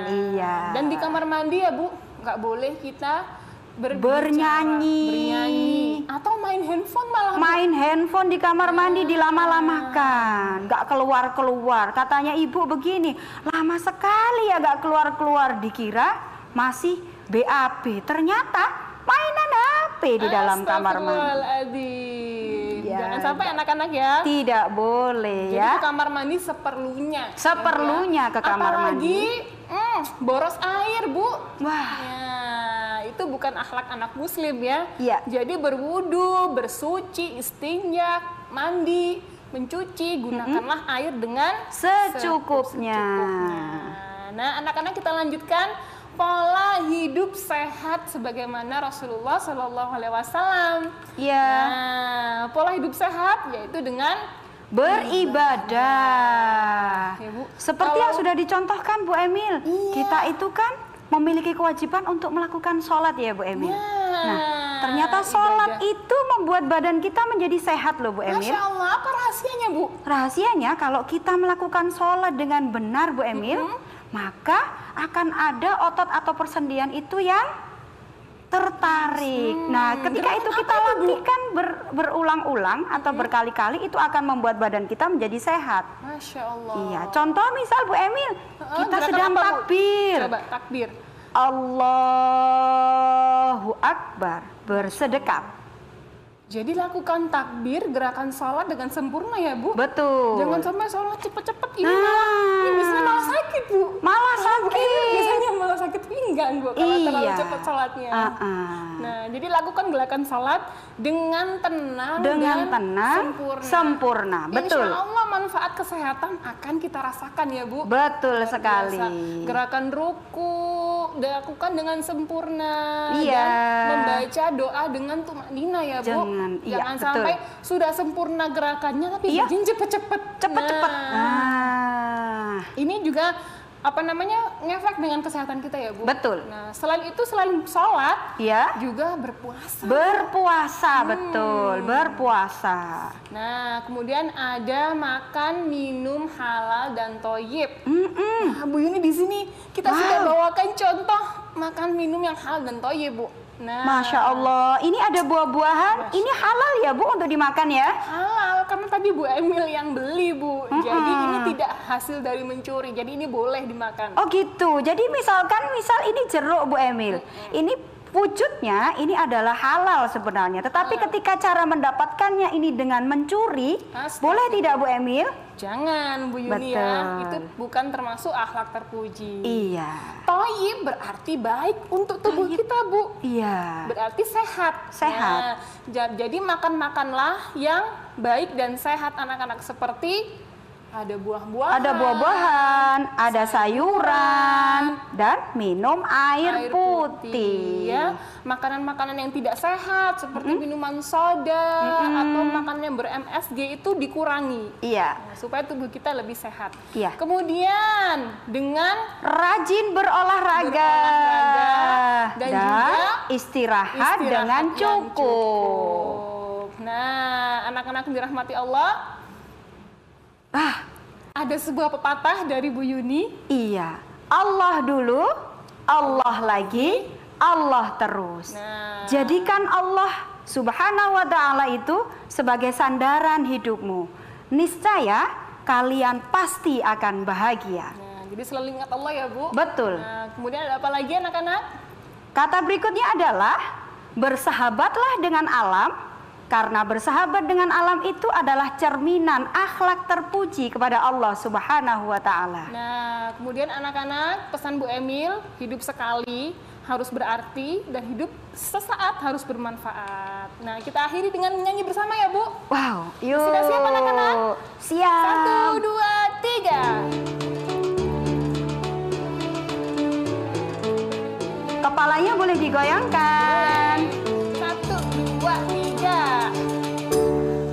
Speaker 2: Iya.
Speaker 1: Dan di kamar mandi ya Bu, nggak boleh kita
Speaker 2: Bernyanyi.
Speaker 1: atau main handphone malah.
Speaker 2: Main handphone di kamar mandi dilama-lamakan, nggak keluar-keluar. Katanya ibu begini, lama sekali ya nggak keluar-keluar. Dikira masih BAB, ternyata mainan HP di dalam kamar mandi.
Speaker 1: Astagfirullahaladzim.
Speaker 2: Ya,
Speaker 1: Jangan sampai anak-anak ya.
Speaker 2: Tidak boleh
Speaker 1: Jadi
Speaker 2: ya.
Speaker 1: ke kamar mandi seperlunya.
Speaker 2: Seperlunya ke kamar
Speaker 1: Apalagi, boros air Bu.
Speaker 2: Wah.
Speaker 1: Ya, itu bukan akhlak anak muslim ya.
Speaker 2: Iya.
Speaker 1: Jadi berwudu, bersuci, istinja, mandi, mencuci, gunakanlah air dengan
Speaker 2: Secukupnya.
Speaker 1: Nah, anak-anak kita lanjutkan pola hidup sehat sebagaimana Rasulullah Shallallahu Alaihi Wasallam.
Speaker 2: Iya.
Speaker 1: Nah, pola hidup sehat yaitu dengan
Speaker 2: Beribadah.
Speaker 1: Ya, Bu.
Speaker 2: Seperti yang sudah dicontohkan Bu Emil,
Speaker 1: Iya.
Speaker 2: kita itu kan memiliki kewajiban untuk melakukan sholat ya Bu Emil. Nah, ternyata sholat
Speaker 1: ibadah.
Speaker 2: itu membuat badan kita menjadi sehat loh Bu Emil.
Speaker 1: Masya Allah, apa rahasianya Bu?
Speaker 2: Rahasianya kalau kita melakukan sholat dengan benar Bu Emil, maka akan ada otot atau persendian itu yang tertarik. Nah, ketika itu kita lakukan berulang-ulang atau berkali-kali, itu akan membuat badan kita menjadi sehat.
Speaker 1: Masya Allah.
Speaker 2: Iya, contoh misal Bu Emil, kita
Speaker 1: Gerakan
Speaker 2: sedang
Speaker 1: apa, Bu?
Speaker 2: takbir.
Speaker 1: Coba takbir.
Speaker 2: Allahu Akbar, bersedekap.
Speaker 1: Jadi lakukan takbir, gerakan sholat dengan sempurna ya Bu.
Speaker 2: Betul.
Speaker 1: Jangan sampai sholat cepet-cepet ini
Speaker 2: Nah.
Speaker 1: ini biasanya malah sakit Bu.
Speaker 2: Malah
Speaker 1: Kalau Bu Emil
Speaker 2: sakit.
Speaker 1: biasanya malah sakit pinggang Bu kalau terlalu
Speaker 2: Iya.
Speaker 1: cepat sholatnya.
Speaker 2: Ah.
Speaker 1: Nah, jadi lakukan gerakan sholat dengan tenang
Speaker 2: Dengan
Speaker 1: dan
Speaker 2: tenang, sempurna. Betul.
Speaker 1: Insya Allah manfaat kesehatan akan kita rasakan ya Bu.
Speaker 2: Betul
Speaker 1: Luar
Speaker 2: sekali.
Speaker 1: biasa. Gerakan ruku dilakukan dengan sempurna.
Speaker 2: Iya.
Speaker 1: Dan membaca doa dengan tumaknina ya Bu.
Speaker 2: Iya,
Speaker 1: Jangan
Speaker 2: betul.
Speaker 1: sampai sudah sempurna gerakannya tapi
Speaker 2: Iya.
Speaker 1: bikin cepet-cepet.
Speaker 2: Cepet-cepet.
Speaker 1: Nah, ini juga ngefek dengan kesehatan kita ya Bu.
Speaker 2: Betul.
Speaker 1: Nah, selain itu, selain sholat,
Speaker 2: Ya.
Speaker 1: juga berpuasa.
Speaker 2: Berpuasa, betul. Berpuasa.
Speaker 1: Nah, kemudian ada makan, minum halal dan toyib. Nah, Bu Yuni di sini kita sudah bawakan contoh makan minum yang halal dan toyib, Bu. Nah,
Speaker 2: Masya Allah, ini ada buah-buahan, ini halal ya Bu untuk dimakan ya?
Speaker 1: halal karena tadi Bu Emil yang beli, Bu. Jadi ini tidak hasil dari mencuri. Jadi ini boleh dimakan.
Speaker 2: Oh gitu, jadi misal ini jeruk Bu Emil, ini wujudnya ini adalah halal sebenarnya. Tetapi ketika cara mendapatkannya ini dengan mencuri, boleh tidak Bu Emil?
Speaker 1: Jangan Bu Yuni ya,
Speaker 2: Betul.
Speaker 1: itu bukan termasuk akhlak terpuji.
Speaker 2: Iya.
Speaker 1: Toyib berarti baik untuk tubuh kita, Bu.
Speaker 2: Iya.
Speaker 1: Berarti sehat.
Speaker 2: Sehat.
Speaker 1: Nah, jadi makanlah yang baik dan sehat anak-anak, seperti ada buah-buahan,
Speaker 2: Ada buah-buahan, ada sayuran, dan minum air putih.
Speaker 1: ya. Makanan-makanan yang tidak sehat seperti minuman soda atau makanan yang ber-MSG itu dikurangi.
Speaker 2: Iya.
Speaker 1: Nah, supaya tubuh kita lebih sehat.
Speaker 2: Iya.
Speaker 1: Kemudian dengan
Speaker 2: Rajin berolahraga
Speaker 1: dan juga
Speaker 2: istirahat dengan
Speaker 1: yang
Speaker 2: cukup.
Speaker 1: Nah, anak-anak yang dirahmati Allah, ada sebuah pepatah dari Bu Yuni.
Speaker 2: Iya. Allah dulu, Allah lagi, Allah terus.
Speaker 1: Nah,
Speaker 2: Jadikan Allah Subhanahu wa Ta'ala itu sebagai sandaran hidupmu. Niscaya kalian pasti akan bahagia.
Speaker 1: jadi selalu ingat Allah ya Bu.
Speaker 2: Betul.
Speaker 1: Nah, kemudian ada apa lagi anak-anak?
Speaker 2: Kata berikutnya adalah bersahabatlah dengan alam, karena bersahabat dengan alam itu adalah cerminan akhlak terpuji kepada Allah Subhanahu wa Ta'ala.
Speaker 1: Nah, kemudian anak-anak, pesan Bu Emil, hidup sekali harus berarti dan hidup sesaat harus bermanfaat. Nah, kita akhiri dengan menyanyi bersama ya Bu.
Speaker 2: Wow, yuk.
Speaker 1: Sudah siap anak-anak?
Speaker 2: Siap.
Speaker 1: 1, 2, 3.
Speaker 2: Kepalanya boleh digoyangkan.
Speaker 1: 1, 2, 3.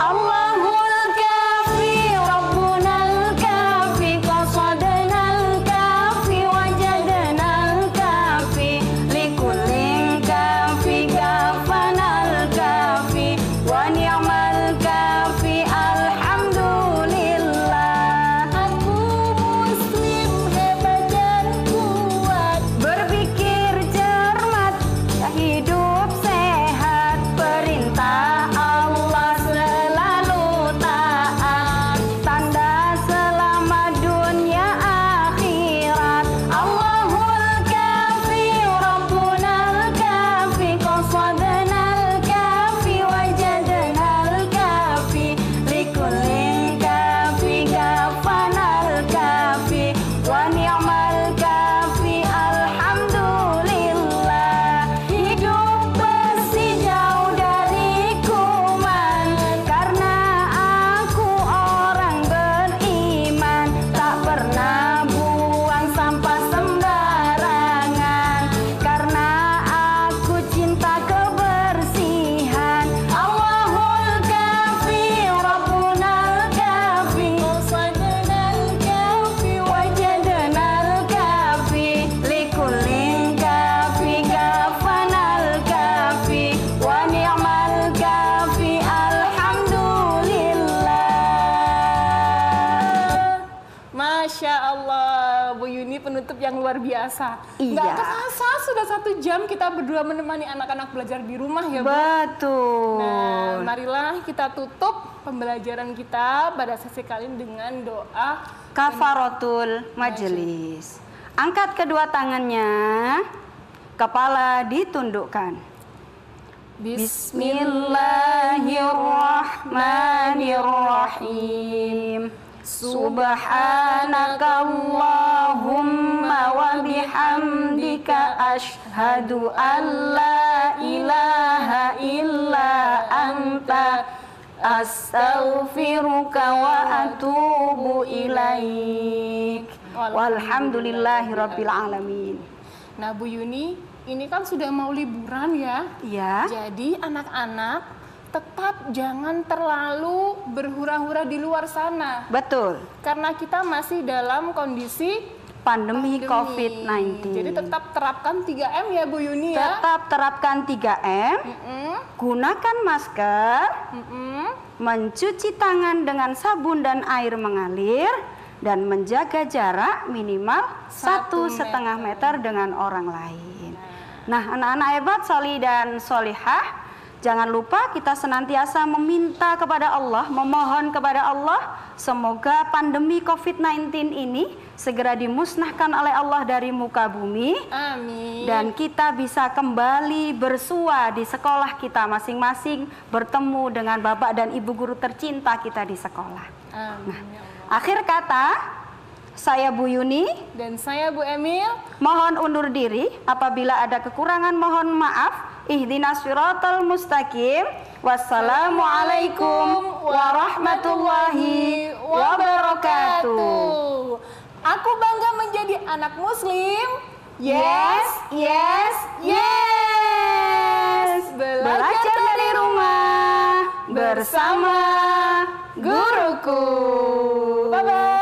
Speaker 2: Allahul kafi, Rabbunal kafi, qasadnal kafi, wajadnal kafi, likullin kafi, kafanal kafi, wa ni'mal kafi, alhamdulillah.
Speaker 1: Aku muslim hebat dan kuat,
Speaker 2: Berpikir cermat, hidup sehat, perintah Allah selalu taat, tanda selamat dunia akhirat. Allahul kafi, Rabbunal kafi, qasadnal kafi, wajadnal kafi, likullin kafi, kafanal kafi, wa ni'mal kafi, alhamdulillah. Hidup bersih jauh dari kuman, karena aku orang beriman, tak pernah buang sampah sembarangan, karena aku cinta kebersihan. Allahul kafi, Rabbunal kafi, qasadnal kafi, wajadnal kafi, likullin kafi, kafanal kafi, wa ni'mal kafi, alhamdulillah.
Speaker 1: Masya Allah, Bu Yuni penutup yang luar biasa.
Speaker 2: Iya.
Speaker 1: Nggak terasa sudah 1 jam kita berdua menemani anak-anak belajar di rumah ya Bu.
Speaker 2: Betul.
Speaker 1: Nah, marilah kita tutup pembelajaran kita pada sesi kali ini dengan doa
Speaker 2: Kafaratul majelis. Angkat kedua tangannya, kepala ditundukkan. Bismillahirrahmanirrahim. Subhanakallahumma wa bihamdika asyhadu an la ilaha illa anta astaghfiruka wa atubu ilaik. Walhamdulillahirabbil alamin.
Speaker 1: Nah, Bu Yuni, ini kan sudah mau liburan ya.
Speaker 2: Ya.
Speaker 1: Jadi anak-anak tetap jangan terlalu berhura-hura di luar sana.
Speaker 2: Betul.
Speaker 1: Karena kita masih dalam kondisi
Speaker 2: pandemi COVID-19.
Speaker 1: Jadi tetap terapkan 3M ya Bu Yuni ya.
Speaker 2: Tetap terapkan 3M, gunakan masker, mencuci tangan dengan sabun dan air mengalir, dan menjaga jarak minimal 1,5 meter dengan orang lain. Nah, anak-anak hebat, solih dan solihah, jangan lupa kita senantiasa meminta kepada Allah, memohon kepada Allah, semoga pandemi COVID-19 ini segera dimusnahkan oleh Allah dari muka bumi.
Speaker 1: Amin.
Speaker 2: Dan kita bisa kembali bersua di sekolah kita masing-masing, bertemu dengan bapak dan ibu guru tercinta kita di sekolah.
Speaker 1: Amin.
Speaker 2: Nah, akhir kata, saya Bu Yuni
Speaker 1: dan saya Bu Emil
Speaker 2: mohon undur diri. Apabila ada kekurangan mohon maaf. Ihdinas siratal mustaqim. Wassalamualaikum warahmatullahi wabarakatuh.
Speaker 1: Aku bangga menjadi anak muslim.
Speaker 2: Yes, yes, yes. Belajar dari rumah bersama guruku.
Speaker 1: Bye-bye.